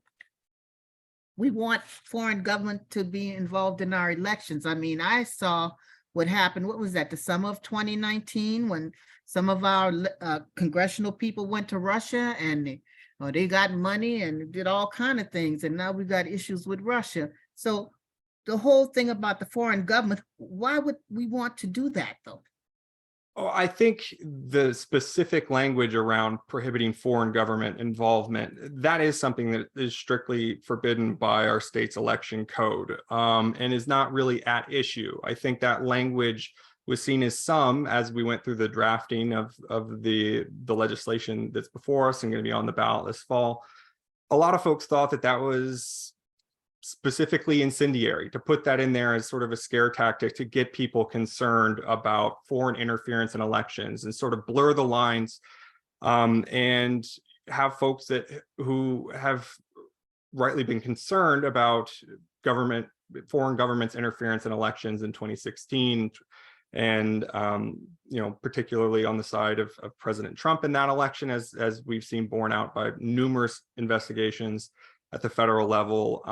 we want foreign government to be involved in our elections? I mean, I saw what happened. What was that? The summer of 2019, when some of our congressional people went to Russia and they got money and did all kinds of things. And now we've got issues with Russia. So the whole thing about the foreign government, why would we want to do that though? Oh, I think the specific language around prohibiting foreign government involvement, that is something that is strictly forbidden by our state's election code, and is not really at issue. I think that language was seen as we went through the drafting of the legislation that's before us and going to be on the ballot this fall. A lot of folks thought that was specifically incendiary, to put that in there as sort of a scare tactic to get people concerned about foreign interference in elections and sort of blur the lines, and have folks who have rightly been concerned about foreign government's interference in elections in 2016, and particularly on the side of President Trump in that election, as we've seen borne out by numerous investigations at the federal level.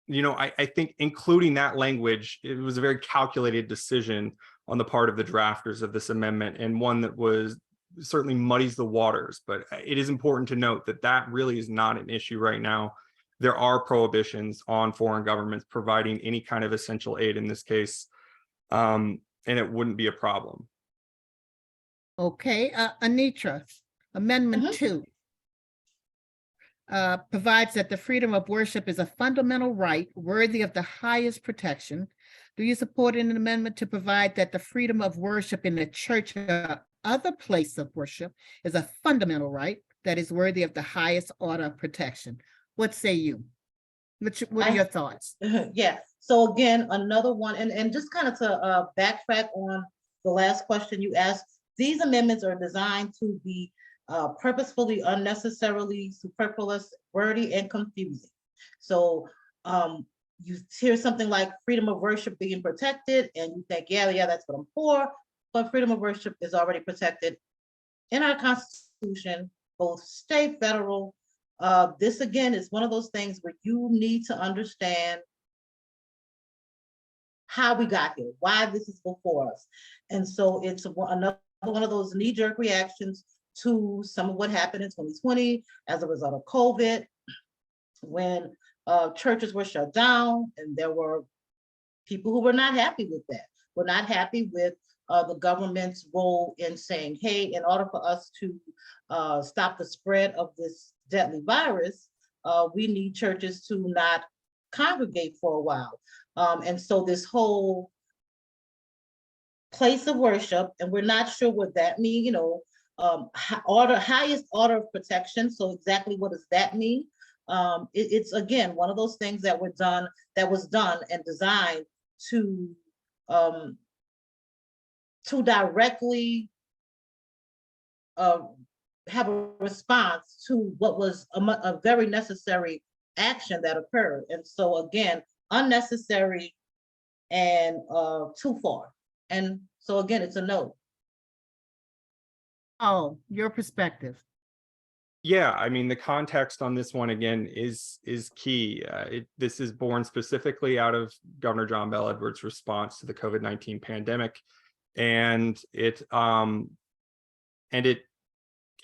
I think including that language, it was a very calculated decision on the part of the drafters of this amendment, and one that was certainly muddies the waters. But it is important to note that that really is not an issue right now. There are prohibitions on foreign governments providing any kind of essential aid in this case, and it wouldn't be a problem. Okay, Anitra, Amendment 2. Provides that the freedom of worship is a fundamental right worthy of the highest protection. Do you support an amendment to provide that the freedom of worship in the church or other place of worship is a fundamental right that is worthy of the highest order of protection? What say you? What are your thoughts? Yeah, so again, another one, and just kind of to backtrack on the last question you asked, these amendments are designed to be purposefully, unnecessarily superfluous, wordy, and confusing. So you hear something like freedom of worship being protected, and you think, yeah, that's what I'm for. But freedom of worship is already protected in our Constitution, both state, federal. This again is one of those things where you need to understand how we got here, why this is before us. And so it's another one of those knee-jerk reactions to some of what happened in 2020 as a result of COVID, when churches were shut down, and there were people who were not happy with that, were not happy with the government's role in saying, hey, in order for us to stop the spread of this deadly virus, we need churches to not congregate for a while. And so this whole place of worship, and we're not sure what that means, highest order of protection. So exactly what does that mean? It's again one of those things that was done and designed to directly have a response to what was a very necessary action that occurred. And so again, unnecessary and too far. And so again, it's a no. Oh, your perspective. Yeah, I mean, the context on this one again is key. This is born specifically out of Governor John Bel Edwards' response to the COVID-19 pandemic, and it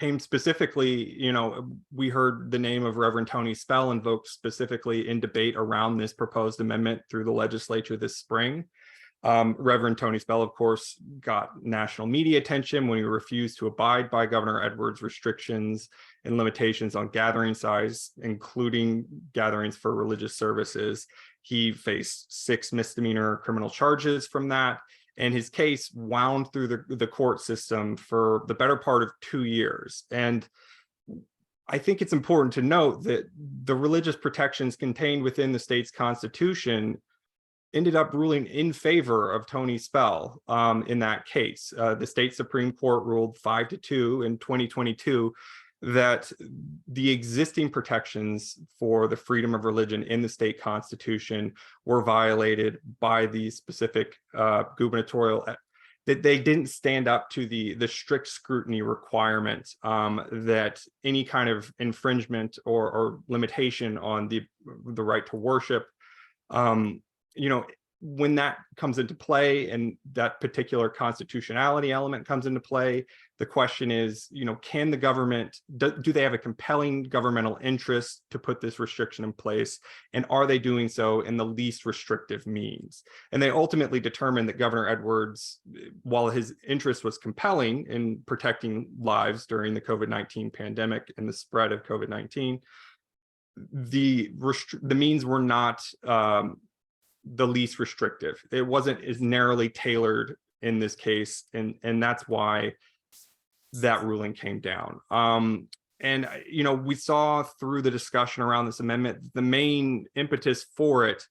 came specifically. We heard the name of Reverend Tony Spell invoked specifically in debate around this proposed amendment through the legislature this spring. Reverend Tony Spell, of course, got national media attention when he refused to abide by Governor Edwards' restrictions and limitations on gathering size, including gatherings for religious services. He faced 6 misdemeanor criminal charges from that, and his case wound through the court system for the better part of 2 years. And I think it's important to note that the religious protections contained within the state's constitution ended up ruling in favor of Tony Spell in that case. The state Supreme Court ruled 5-2 in 2022 that the existing protections for the freedom of religion in the state constitution were violated by the specific gubernatorial, that they didn't stand up to the strict scrutiny requirement that any kind of infringement or limitation on the right to worship when that comes into play and that particular constitutionality element comes into play, the question is, can the government, do they have a compelling governmental interest to put this restriction in place? And are they doing so in the least restrictive means? And they ultimately determined that Governor Edwards, while his interest was compelling in protecting lives during the COVID-19 pandemic and the spread of COVID-19, the means were not the least restrictive. It wasn't as narrowly tailored in this case, and that's why that ruling came down. And we saw through the discussion around this amendment, the main impetus for it,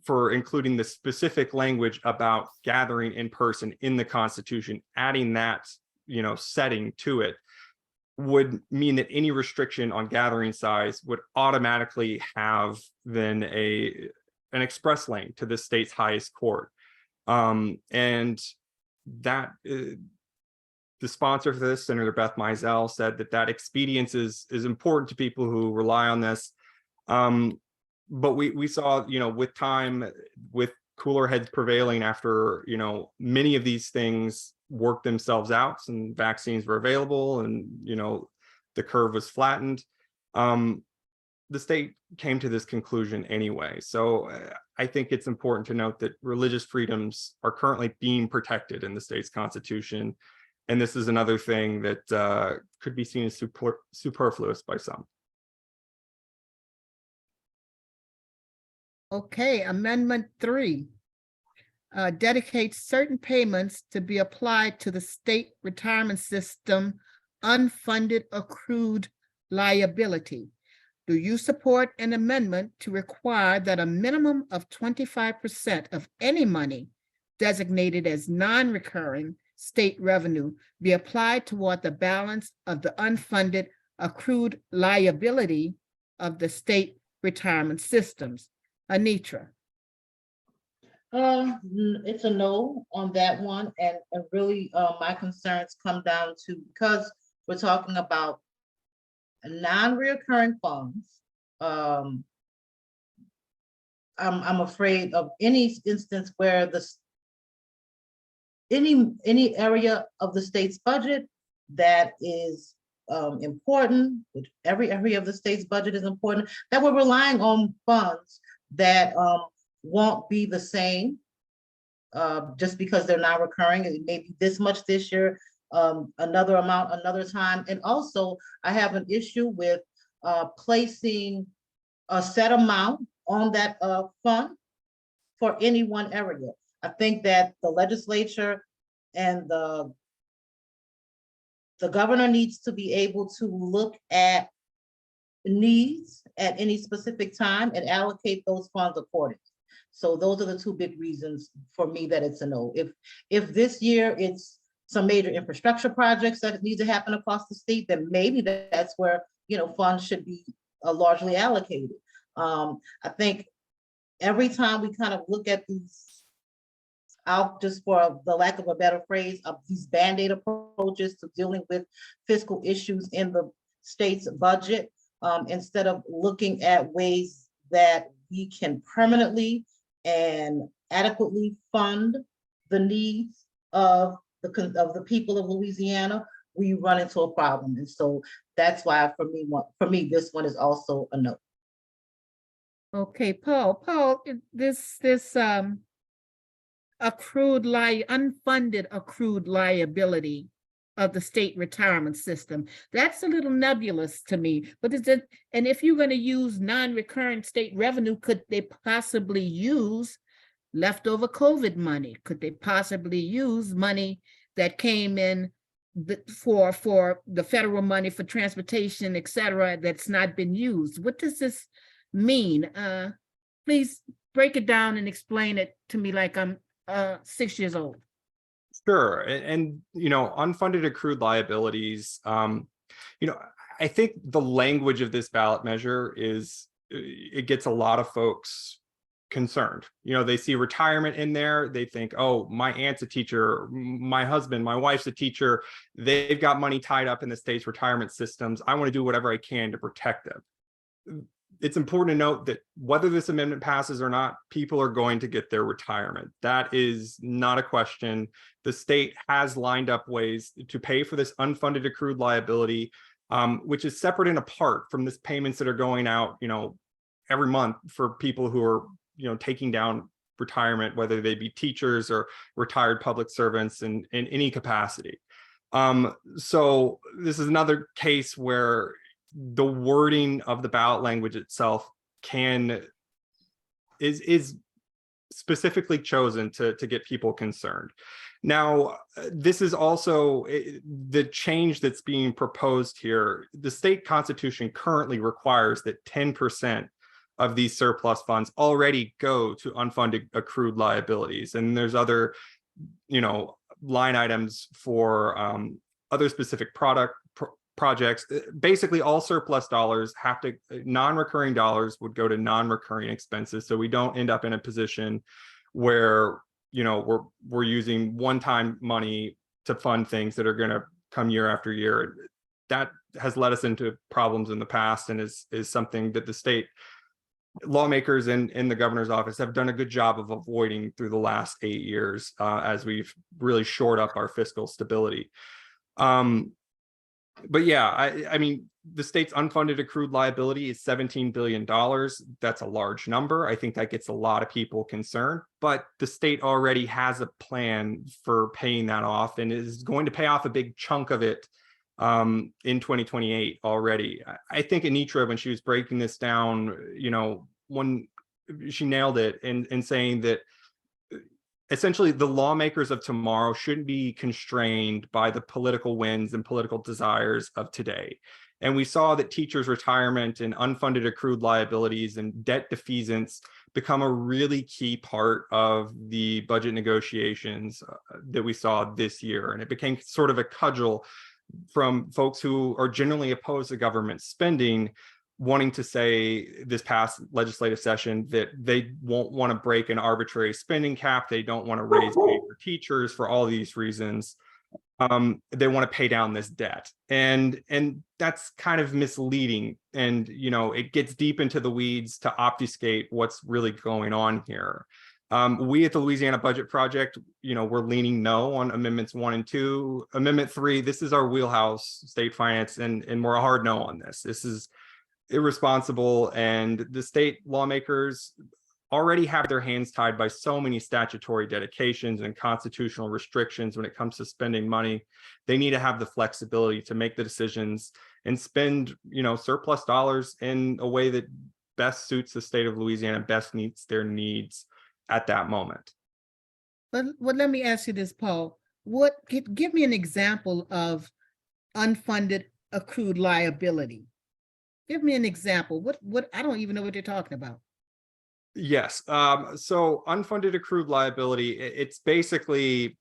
for including the specific language about gathering in person in the Constitution, adding that setting to it, would mean that any restriction on gathering size would automatically have then an express lane to the state's highest court. And that the sponsor for this, Senator Beth Mizell, said that expedience is important to people who rely on this. But we saw, with time, with cooler heads prevailing after, many of these things worked themselves out and vaccines were available and, the curve was flattened. The state came to this conclusion anyway. So I think it's important to note that religious freedoms are currently being protected in the state's constitution. And this is another thing that could be seen as superfluous by some. Okay, Amendment 3 dedicates certain payments to be applied to the state retirement system unfunded accrued liability. Do you support an amendment to require that a minimum of 25% of any money designated as non-recurring state revenue be applied toward the balance of the unfunded accrued liability of the state retirement systems? Anitra. It's a no on that one, and really, my concerns come down to, because we're talking about non-reoccurring funds. I'm afraid of any instance where any area of the state's budget that is important, which every area of the state's budget is important, that we're relying on funds that won't be the same just because they're not recurring. It may be this much this year, another amount another time. And also, I have an issue with placing a set amount on that fund for any one area. I think that the legislature and the governor needs to be able to look at needs at any specific time and allocate those funds accordingly. So those are the two big reasons for me that it's a no. If this year it's some major infrastructure projects that need to happen across the state, then maybe that's where funds should be largely allocated. I think every time we kind of look at these, out just for the lack of a better phrase, of these Band-Aid approaches to dealing with fiscal issues in the state's budget, instead of looking at ways that we can permanently and adequately fund the needs of the people of Louisiana, we run into a problem. And so that's why for me, this one is also a no. Okay, Paul, this unfunded accrued liability of the state retirement system, that's a little nebulous to me. But is it, and if you're going to use non-recurrent state revenue, could they possibly use leftover COVID money? Could they possibly use money that came in for the federal money for transportation, et cetera, that's not been used? What does this mean? Please break it down and explain it to me like I'm 6 years old. Sure. And unfunded accrued liabilities, I think the language of this ballot measure it gets a lot of folks concerned. They see retirement in there. They think, oh, my aunt's a teacher, my husband, my wife's a teacher. They've got money tied up in the state's retirement systems. I want to do whatever I can to protect them. it's important to note that whether this amendment passes or not, people are going to get their retirement. That is not a question. The state has lined up ways to pay for this unfunded accrued liability, which is separate and apart from this payments that are going out, every month for people who are, taking down retirement, whether they be teachers or retired public servants in any capacity. So this is another case where the wording of the ballot language itself is specifically chosen to get people concerned. Now, this is also the change that's being proposed here. The state constitution currently requires that 10% of these surplus funds already go to unfunded accrued liabilities. And there's other, line items for other specific projects. Basically, all surplus dollars non-recurring dollars would go to non-recurring expenses. So we don't end up in a position where, we're using one-time money to fund things that are going to come year after year. That has led us into problems in the past and is something that the state lawmakers in the governor's office have done a good job of avoiding through the last 8 years as we've really shored up our fiscal stability. But yeah, I mean, the state's unfunded accrued liability is $17 billion. That's a large number. I think that gets a lot of people concerned, but the state already has a plan for paying that off and is going to pay off a big chunk of it in 2028 already. I think Anitra, when she was breaking this down, when she nailed it in saying that essentially the lawmakers of tomorrow shouldn't be constrained by the political winds and political desires of today. And we saw that teachers' retirement and unfunded accrued liabilities and debt defeasance become a really key part of the budget negotiations that we saw this year. And it became sort of a cudgel from folks who are generally opposed to government spending, wanting to say this past legislative session that they won't want to break an arbitrary spending cap. They don't want to raise pay for teachers for all these reasons. They want to pay down this debt. And that's kind of misleading. And, it gets deep into the weeds to obfuscate what's really going on here. We at the Louisiana Budget Project, we're leaning no on amendments 1 and 2. Amendment 3, this is our wheelhouse, state finance, and we're a hard no on this. This is irresponsible, and the state lawmakers already have their hands tied by so many statutory dedications and constitutional restrictions when it comes to spending money. They need to have the flexibility to make the decisions and spend, surplus dollars in a way that best suits the state of Louisiana, best meets their needs at that moment. But let me ask you this, Paul. Give me an example of unfunded accrued liability. Give me an example. What I don't even know what you're talking about. Yes. So unfunded accrued liability, it's basically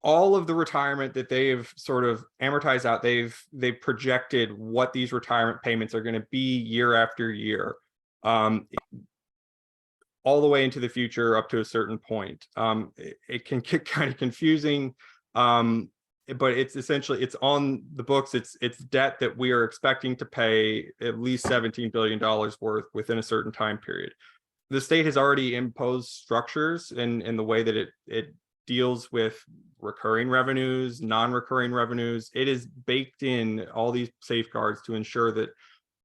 all of the retirement that they've sort of amortized out. They've projected what these retirement payments are going to be year after year, all the way into the future up to a certain point. It can get kind of confusing, but it's essentially, it's on the books. It's debt that we are expecting to pay at least $17 billion worth within a certain time period. The state has already imposed structures in the way that it deals with recurring revenues, non-recurring revenues. It is baked in all these safeguards to ensure that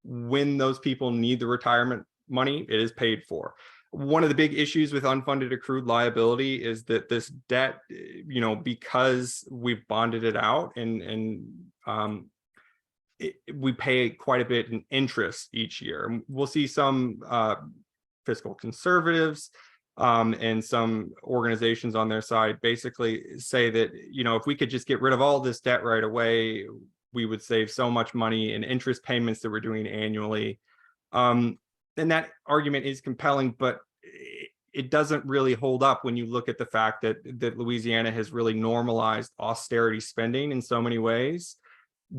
when those people need the retirement money, it is paid for. One of the big issues with unfunded accrued liability is that this debt, because we've bonded it out and we pay quite a bit in interest each year. We'll see some fiscal conservatives and some organizations on their side basically say that, if we could just get rid of all this debt right away, we would save so much money in interest payments that we're doing annually. And that argument is compelling, but it doesn't really hold up when you look at the fact that Louisiana has really normalized austerity spending in so many ways.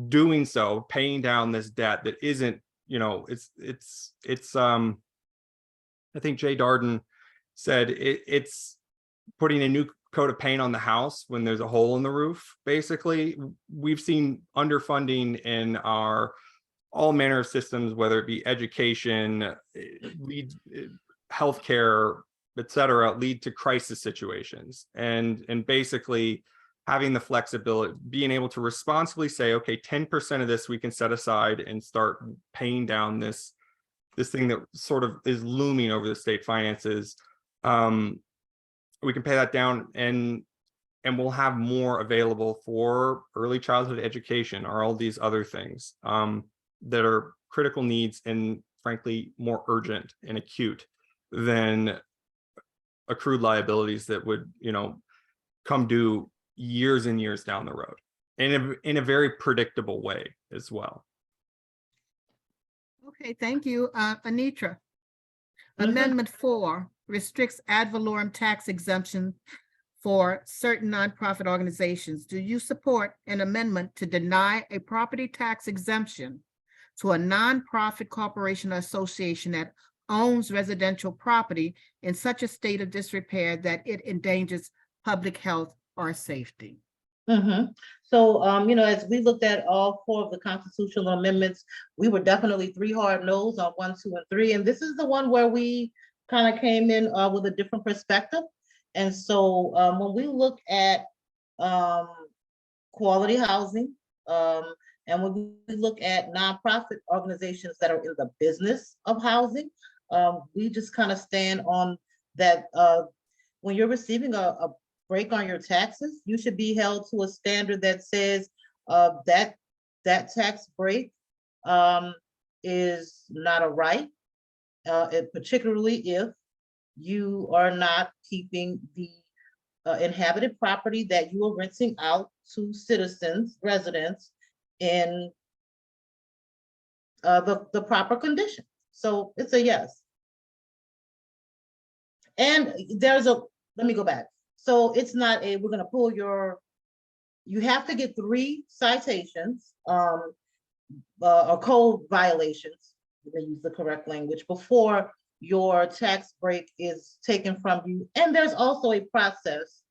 Doing so, paying down this debt that isn't, it's I think Jay Darden said it's putting a new coat of paint on the house when there's a hole in the roof. Basically, we've seen underfunding in our all manner of systems, whether it be education, healthcare, et cetera, lead to crisis situations. And basically having the flexibility, being able to responsibly say, okay, 10% of this we can set aside and start paying down this thing that sort of is looming over the state finances. We can pay that down, and we'll have more available for early childhood education or all these other things that are critical needs and frankly more urgent and acute than accrued liabilities that would, come due years and years down the road in a very predictable way as well. Okay, thank you. Anitra. Mhm. Amendment 4 restricts ad valorem tax exemption for certain nonprofit organizations. Do you support an amendment to deny a property tax exemption to a nonprofit corporation or association that owns residential property in such a state of disrepair that it endangers public health or safety? So, as we looked at all 4 of the constitutional amendments, we were definitely 3 hard no's on 1, 2, and 3. And this is the one where we kind of came in with a different perspective. And so when we look at quality housing, and when we look at nonprofit organizations that are in the business of housing, we just kind of stand on that. When you're receiving a break on your taxes, you should be held to a standard that says that tax break is not a right, particularly if you are not keeping the inhabited property that you are renting out to citizens, residents, in the proper condition. So it's a yes. And let me go back. So it's not we're gonna pull you have to get 3 citations, or code violations, to use the correct language, before your tax break is taken from you. And there's also a process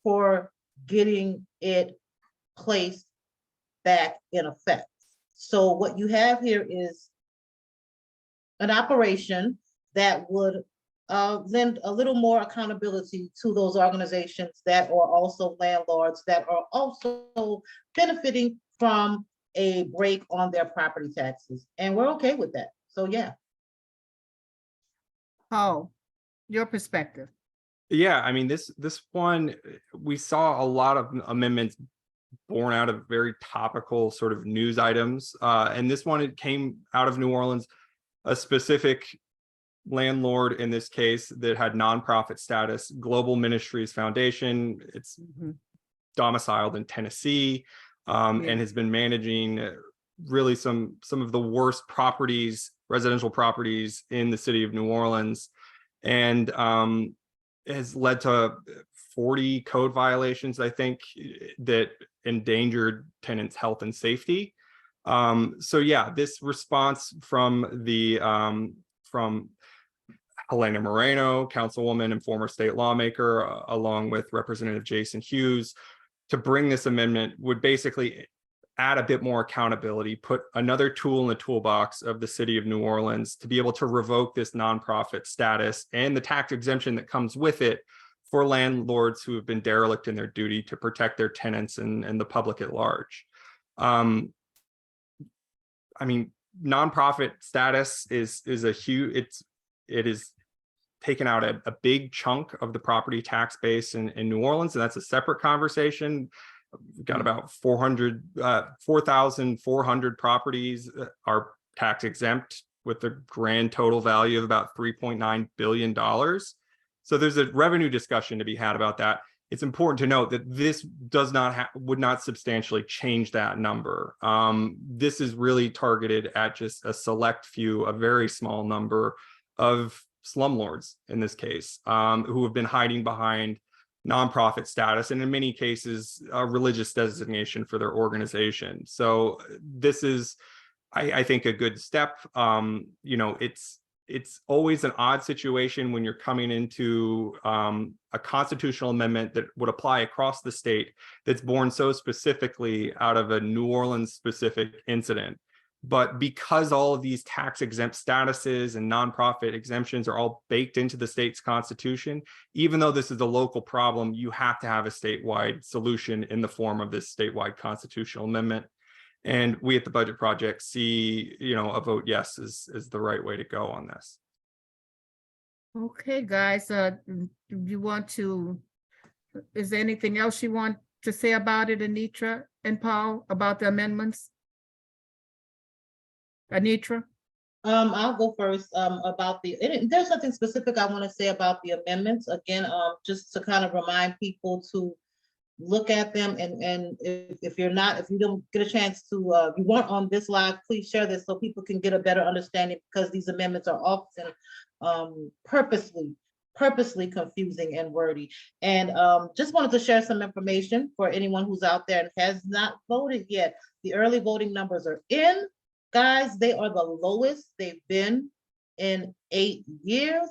for getting it placed back in effect. So what you have here is an operation that would lend a little more accountability to those organizations that are also landlords that are also benefiting from a break on their property taxes. And we're okay with that. So yeah. Oh, your perspective. Yeah, I mean, this one, we saw a lot of amendments born out of very topical sort of news items. And this one, it came out of New Orleans, a specific landlord in this case that had nonprofit status, Global Ministries Foundation. It's domiciled in Tennessee, and has been managing really some of the worst properties, residential properties in the city of New Orleans, and has led to 40 code violations, I think, that endangered tenants' health and safety. So yeah, this response from Helena Moreno, councilwoman and former state lawmaker, along with Representative Jason Hughes, to bring this amendment would basically add a bit more accountability, put another tool in the toolbox of the city of New Orleans to be able to revoke this nonprofit status and the tax exemption that comes with it for landlords who have been derelict in their duty to protect their tenants and the public at large. I mean, nonprofit status is a huge, it is taken out a big chunk of the property tax base in New Orleans, and that's a separate conversation. We've got about 4,400 properties are tax exempt with a grand total value of about $3.9 billion. So there's a revenue discussion to be had about that. It's important to note that this would not substantially change that number. This is really targeted at just a select few, a very small number of slumlords in this case, who have been hiding behind nonprofit status, and in many cases, a religious designation for their organization. So this is, I think, a good step. It's always an odd situation when you're coming into a constitutional amendment that would apply across the state that's born so specifically out of a New Orleans specific incident. But because all of these tax exempt statuses and nonprofit exemptions are all baked into the state's constitution, even though this is a local problem, you have to have a statewide solution in the form of this statewide constitutional amendment. And we at the Budget Project see, a vote yes is the right way to go on this. Okay, guys, is there anything else you want to say about it, Anitra and Paul, about the amendments? Anitra? I'll go first, about there's something specific I want to say about the amendments. Again, just to kind of remind people to look at them, and if you don't get a chance to, you weren't on this live, please share this so people can get a better understanding, because these amendments are often purposely confusing and wordy. And just wanted to share some information for anyone who's out there and has not voted yet. The early voting numbers are in. Guys, they are the lowest they've been in 8 years.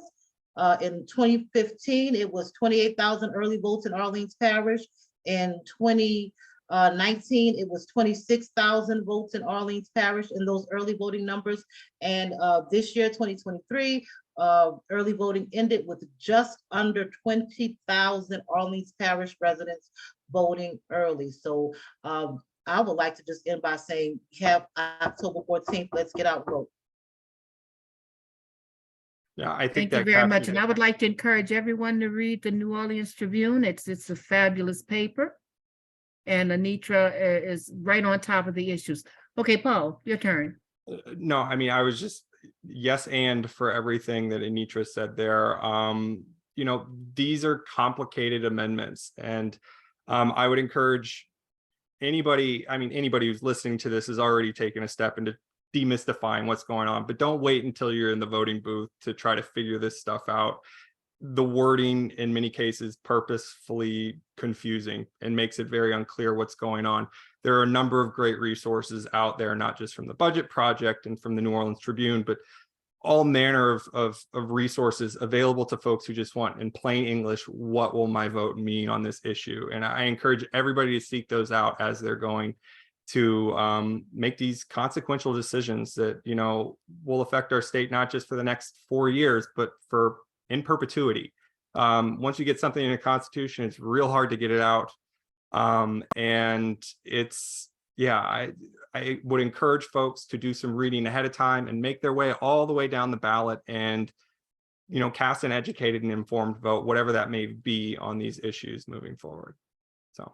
In 2015, it was 28,000 early votes in Orleans Parish. In 2019, it was 26,000 votes in Orleans Parish in those early voting numbers. And this year, 2023, early voting ended with just under 20,000 Orleans Parish residents voting early. So I would like to just end by saying, we have October 14th, let's get out and vote. Yeah, I think Thank you that very much. captures And it. I would like to encourage everyone to read the New Orleans Tribune. It's a fabulous paper. And Anitra is right on top of the issues. Okay, Paul, your turn. No, I mean, I was just yes and for everything that Anitra said there. These are complicated amendments, and I would encourage anybody who's listening to this has already taken a step into demystifying what's going on, but don't wait until you're in the voting booth to try to figure this stuff out. The wording in many cases purposefully confusing and makes it very unclear what's going on. There are a number of great resources out there, not just from the Budget Project and from the New Orleans Tribune, but all manner of resources available to folks who just want, in plain English, what will my vote mean on this issue? And I encourage everybody to seek those out as they're going to make these consequential decisions that, will affect our state, not just for the next 4 years, but for in perpetuity. Once you get something in a constitution, it's real hard to get it out. And I would encourage folks to do some reading ahead of time and make their way all the way down the ballot and, cast an educated and informed vote, whatever that may be on these issues moving forward. So.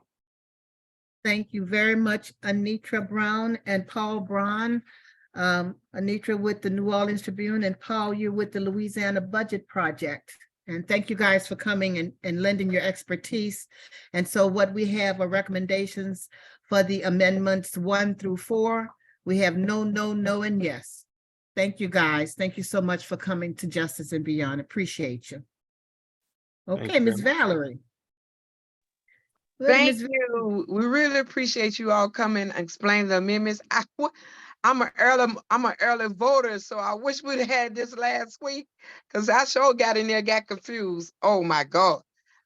Thank you very much, Anitra Brown and Paul Braun. Anitra with the New Orleans Tribune, and Paul, you're with the Louisiana Budget Project. And thank you guys for coming and lending your expertise. And so what we have are recommendations for the amendments 1 through 4. We have no, no, no, and yes. Thank you, guys. Thank you so much for coming to Justice and Beyond. Appreciate you. Okay, you. Ms. Valerie. Good, Thank Ms. you. We really appreciate you all coming and explaining the amendments. I'm an early voter, so I wish we'd had this last week, because I sure got in there, got confused. Oh my God.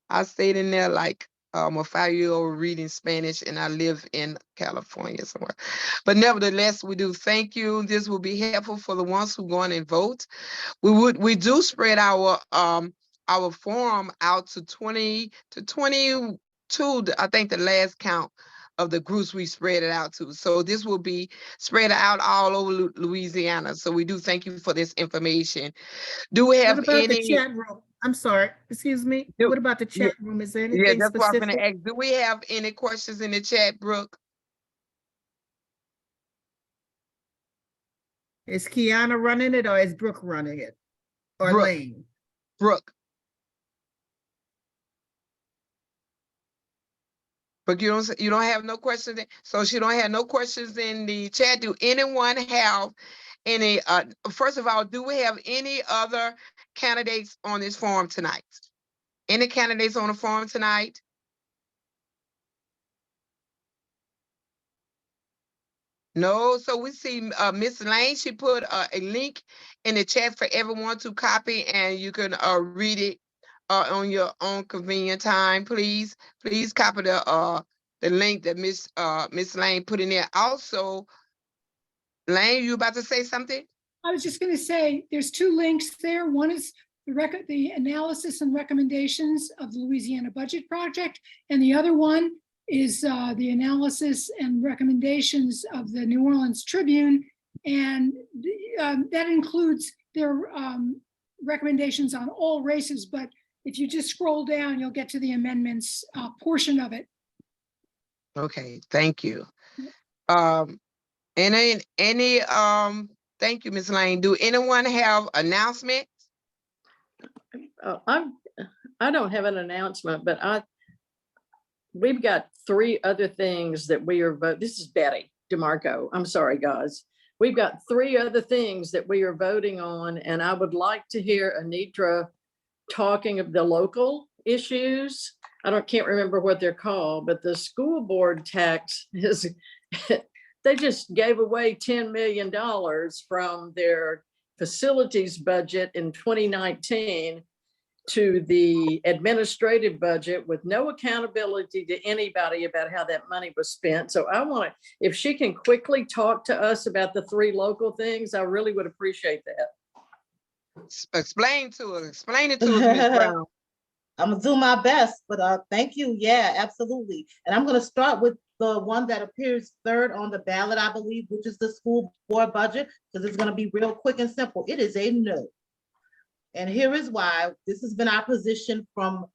I stayed in there like a 5-year-old reading Spanish, and I live in California somewhere. But nevertheless, we do thank you. This will be helpful for the ones who go in and vote. We do spread our forum out to 20 to 22, I think the last count of the groups we spread it out to. So this will be spread out all over Louisiana. So we do thank you for this information. Do we have What about the any? chat room? I'm sorry, excuse me. What about the chat room? Is there Yeah, anything that's what I'm gonna specific? ask. Do we have any questions in the chat, Brooke? Is Kiana running it or is Brooke running it? Or Brooke. Lane? Brooke. But you don't have no questions. So she don't have no questions in the chat. Do anyone have any? First of all, do we have any other candidates on this forum tonight? Any candidates on the forum tonight? No. So we see Miss Lane. She put a link in the chat for everyone to copy, and you can read it on your own convenient time. Please copy the link that Miss Lane put in there. Also, Lane, you about to say something? I was just going to say, there's two links there. One is the analysis and recommendations of the Louisiana Budget Project, and the other one is the analysis and recommendations of the New Orleans Tribune, and that includes their recommendations on all races. But if you just scroll down, you'll get to the amendments portion of it. Okay, thank you. Thank you, Ms. Lane. Do anyone have announcements? I don't have an announcement, but we've got three other things that we are voting. This is Betty DeMarco. I'm sorry, guys. We've got three other things that we are voting on, and I would like to hear Anitra talking of the local issues. Can't remember what they're called, but the school board tax is, they just gave away $10 million from their facilities budget in 2019 to the administrative budget with no accountability to anybody about how that money was spent. So I want to, if she can quickly talk to us about the three local things, I really would appreciate that. Explain it to us, Ms. Brown. I'm gonna do my best, but thank you. Yeah, absolutely. And I'm gonna start with the one that appears third on the ballot, I believe, which is the school board budget, because it's gonna be real quick and simple. It is a no. And here is why. This has been our position from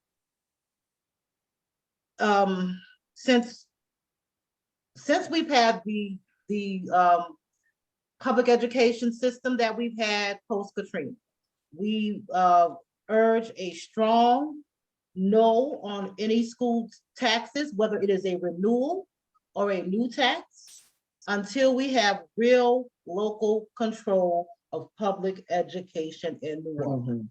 since we've had the public education system that we've had post-Katrina. We urge a strong no on any school taxes, whether it is a renewal or a new tax, until we have real local control of public education in New Orleans.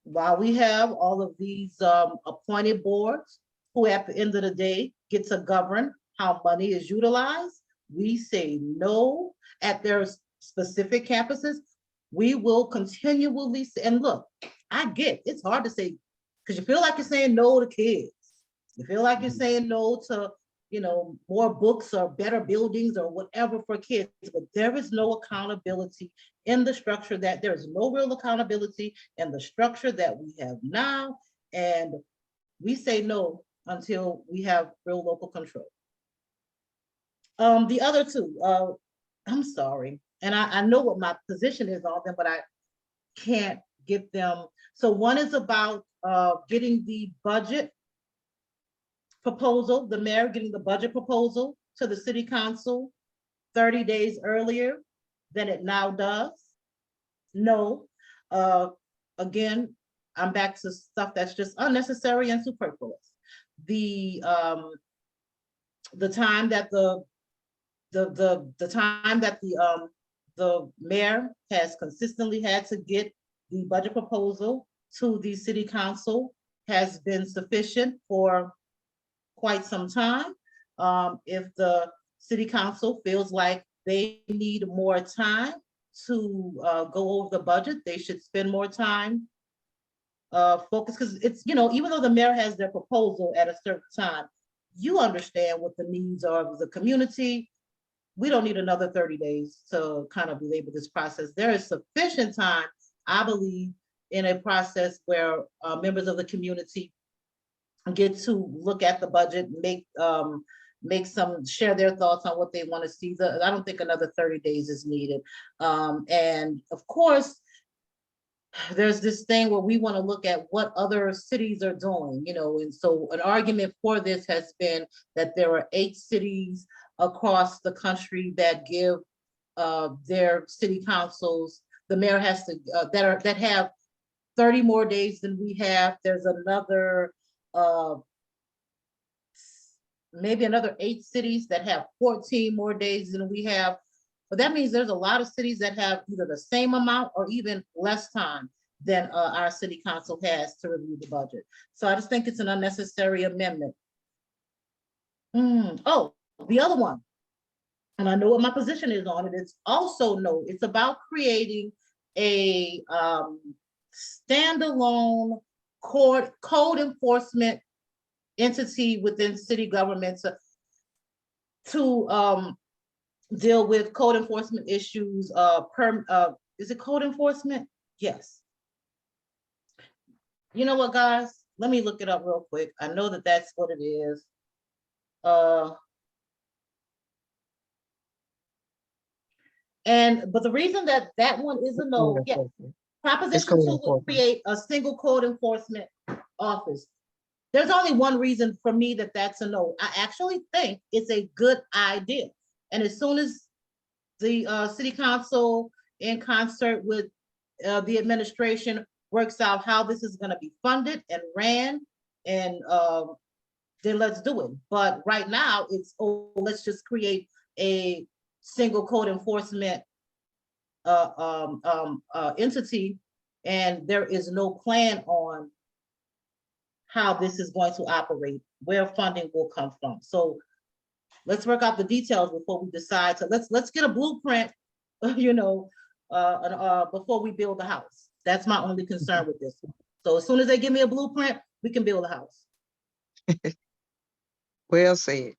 While we have all of these appointed boards who at the end of the day get to govern how money is utilized, we say no at their specific campuses. We will continually say, and look, I get it's hard to say, because you feel like you're saying no to kids. You feel like you're saying no to, more books or better buildings or whatever for kids, but there is no accountability in the structure there is no real accountability in the structure that we have now. And we say no until we have real local control. The other two, I'm sorry. And I know what my position is on them, but I can't get them. So one is about getting the budget proposal, the mayor getting the budget proposal to the city council 30 days earlier than it now does. No. Again, I'm back to stuff that's just unnecessary and superfluous. The time that the mayor has consistently had to get the budget proposal to the city council has been sufficient for quite some time. If the city council feels like they need more time to go over the budget, they should spend more time focused, because it's, even though the mayor has their proposal at a certain time, you understand what the needs are of the community. We don't need another 30 days to kind of belabor this process. There is sufficient time, I believe, in a process where members of the community get to look at the budget, share their thoughts on what they want to see. I don't think another 30 days is needed. And of course, there's this thing where we want to look at what other cities are doing, and so an argument for this has been that there are 8 cities across the country that give their city councils, the mayor has to, that have 30 more days than we have. There's another, maybe another 8 cities that have 14 more days than we have. But that means there's a lot of cities that have either the same amount or even less time than our city council has to review the budget. So I just think it's an unnecessary amendment. Oh, the other one, and I know what my position is on it, it's also no, it's about creating a standalone code enforcement entity within city government to deal with code enforcement issues, is it code enforcement? Yes. You know what, guys? Let me look it up real quick. I know that that's what it is. But the reason that that one is a no, yes. Proposition 2 will create a single code enforcement office. There's only one reason for me that that's a no. I actually think it's a good idea. And as soon as the city council in concert with the administration works out how this is gonna be funded and ran, and then let's do it. But right now it's, oh, let's just create a single code enforcement entity, and there is no plan on how this is going to operate, where funding will come from. So let's work out the details before we decide to, let's get a blueprint, you know, before we build the house. That's my only concern with this one. So as soon as they give me a blueprint, we can build a house. Well said.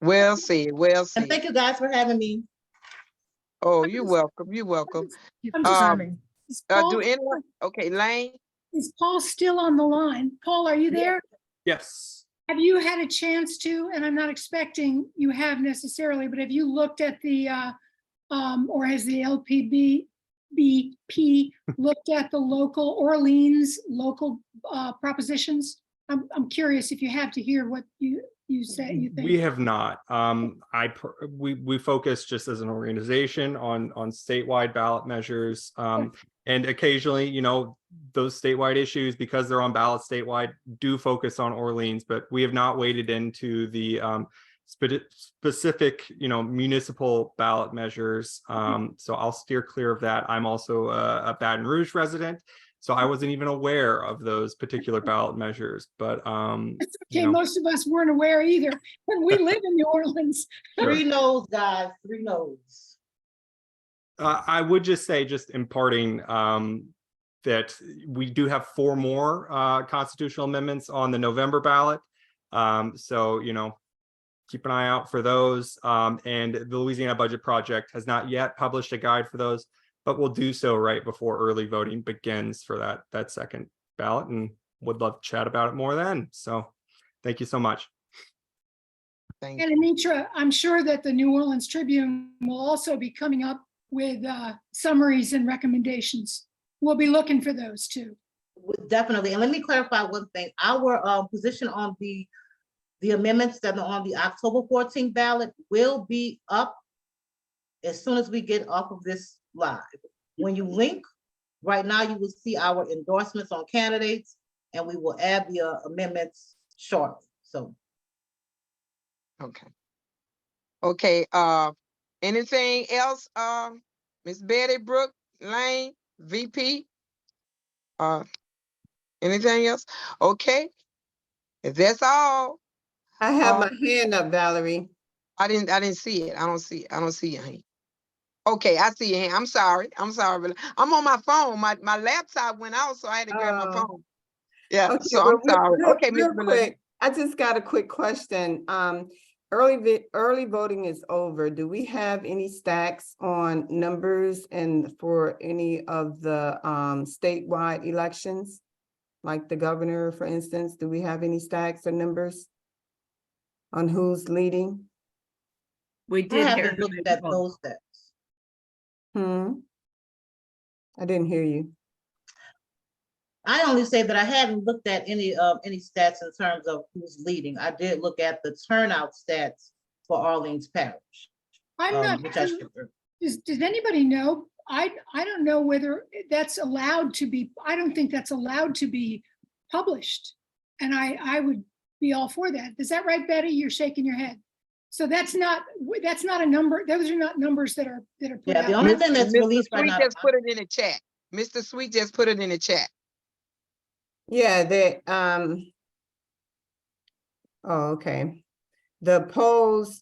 Well said, well And said. thank you guys for having me. Oh, you're welcome, you're welcome. Confirming. Is Do Paul, anyone, okay, Lane, is Paul still on the line? Paul, are you there? Yes. Have you had a chance to, and I'm not expecting you have necessarily, but have you looked at the, or has the LPBP looked at the local Orleans local propositions? I'm curious if you have, to hear what you say, you think. We have not. We focus just as an organization on statewide ballot measures. And occasionally, you know, those statewide issues, because they're on ballot statewide, do focus on Orleans, but we have not waded into the specific, you know, municipal ballot measures. So I'll steer clear of that. I'm also a Baton Rouge resident, so I wasn't even aware of those particular ballot measures, but It's okay, you know. most of us weren't aware either, when we live in New Orleans. Sure. 3 no's, guys, 3 no's. I would just say, just imparting that we do have 4 more constitutional amendments on the November ballot. So, you know, keep an eye out for those. And the Louisiana Budget Project has not yet published a guide for those, but we'll do so right before early voting begins for that second ballot, and would love to chat about it more then. So thank you so much. thank you. And Anitra, I'm sure that the New Orleans Tribune will also be coming up with summaries and recommendations. We'll be looking for those too. Definitely. And let me clarify one thing. Our position on the amendments that are on the October 14th ballot will be up as soon as we get off of this live. When you link, right now you will see our endorsements on candidates, and we will add the amendments shortly. So. Okay. Okay, anything else, Miss Betty, Brooke, Lane, VP? Anything else? Okay, if that's all, I have Uh, my hand up, Valerie. I didn't see it. I don't see your hand. Okay, I see your hand. I'm sorry, but I'm on my phone. My laptop went out, so I had to grab my Oh. phone. Yeah, Okay, so well, I'm sorry. Okay, Miss real Belinda. quick, I just got a quick question. Early voting is over. Do we have any stacks on numbers and for any of the statewide elections? Like the governor, for instance, do we have any stacks or numbers on who's leading? I haven't looked at those steps. I didn't hear you. I only say that I haven't looked at any stats in terms of who's leading. I did look at the turnout stats for Orleans Parish. I'm not, Which I should. does anybody know? I don't know whether that's allowed to be, I don't think that's allowed to be published. And I would be all for that. Is that right, Betty? You're shaking your head. So that's not a number, those are not numbers that are put Yeah, the out. only thing that's Mr. released right Sweet now. just put it in the chat. Mr. Sweet just put it in the chat. Yeah, oh, okay. The polls,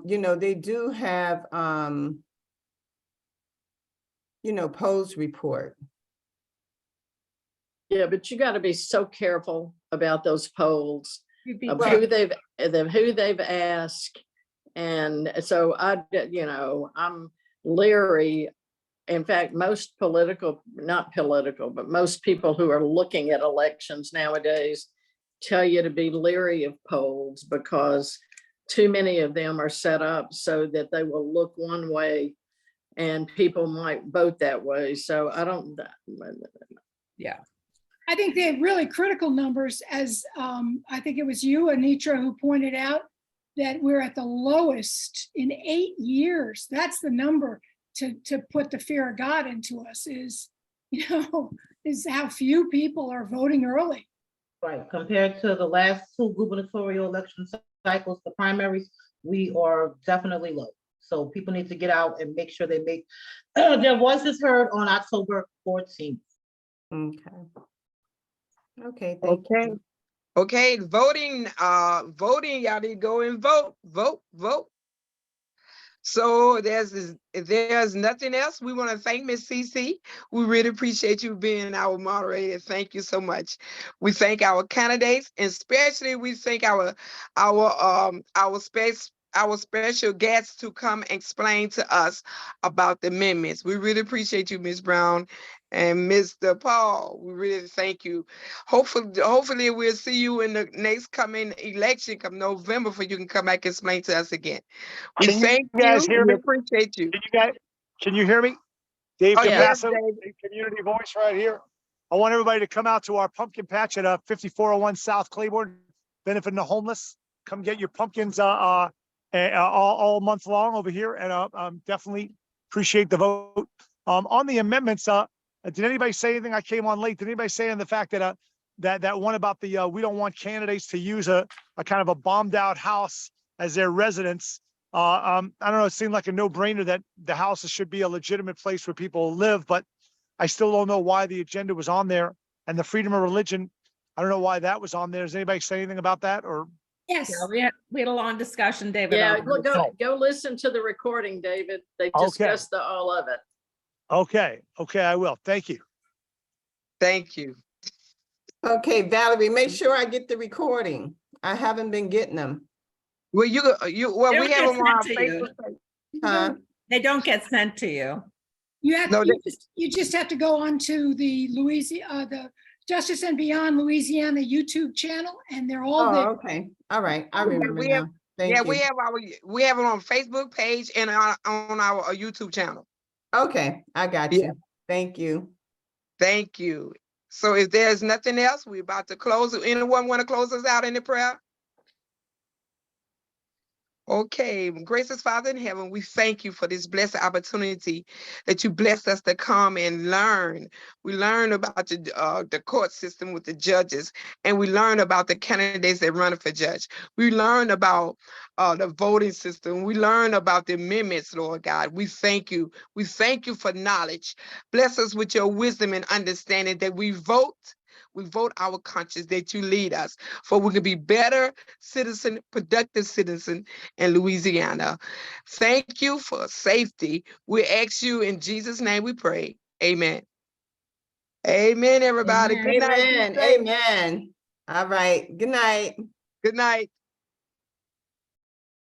you know, they do have, polls report. Yeah, but you got to be so careful about those polls of Right. who they've asked. And so I'm leery. In fact, most not political, but most people who are looking at elections nowadays tell you to be leery of polls because too many of them are set up so that they will look one way and people might vote that way. So I don't. Yeah. I think they have really critical numbers, as I think it was you, Anitra, who pointed out that we're at the lowest in 8 years. That's the number to put the fear of God into us is how few people are voting early. Right, compared to the last two gubernatorial election cycles, the primaries, we are definitely low. So people need to get out and make sure they make their voices heard on October 14th. Okay. Okay, thank Okay. you. Okay, voting, y'all need to go and vote. So if there's nothing else, we want to thank Ms. CC. We really appreciate you being our moderator. Thank you so much. We thank our candidates, and especially we thank our special guests to come explain to us about the amendments. We really appreciate you, Ms. Brown and Mr. Paul. We really thank you. Hopefully we'll see you in the next coming election come November, for you can come back and explain to us again. We thank you guys you. hear We me? appreciate you. Can you hear me? Dave Oh, yes, Capasso, Dave. Community Voice right here. I want everybody to come out to our pumpkin patch at 5401 South Claiborne, benefiting the homeless. Come get your pumpkins all month long over here, and definitely appreciate the vote. On the amendments, did anybody say anything? I came on late. Did anybody say on the fact that that one about the we don't want candidates to use a kind of a bombed out house as their residence? I don't know, it seemed like a no-brainer that the houses should be a legitimate place where people live, but I still don't know why the agenda was on there. And the freedom of religion, I don't know why that was on there. Does anybody say anything about that? Or Yes. Yeah, we had a long discussion, David. Yeah, on this. go listen to the recording, David. They Okay. discussed all of it. okay, I will. Thank you. Thank you. Okay, Valerie, make sure I get the recording. I haven't been getting them. Well, we have them on our sent to you. Facebook page. Huh? They don't get sent to you. You just have to go onto the the Justice and Beyond Louisiana YouTube channel, and they're all Oh, there. okay. All right. I Okay, remember we have- now. Thank you. We have it on Facebook page and on our YouTube channel. Okay, I got Yeah. you. Thank you. Thank you. So if there's nothing else, we're about to close. Anyone want to close us out in the prayer? Okay, gracious Father in heaven, we thank you for this blessed opportunity that you blessed us to come and learn. We learn about the court system with the judges, and we learn about the candidates that run for judge. We learn about the voting system. We learn about the amendments, Lord God. We thank you. We thank you for knowledge. Bless us with your wisdom and understanding that we vote our conscience, that you lead us, for we can be better citizen, productive citizen in Louisiana. Thank you for safety. We ask you in Jesus' name we pray. Amen. Amen, everybody. Amen. Good night. Be Amen. safe. Amen. All right. Good night. Good night.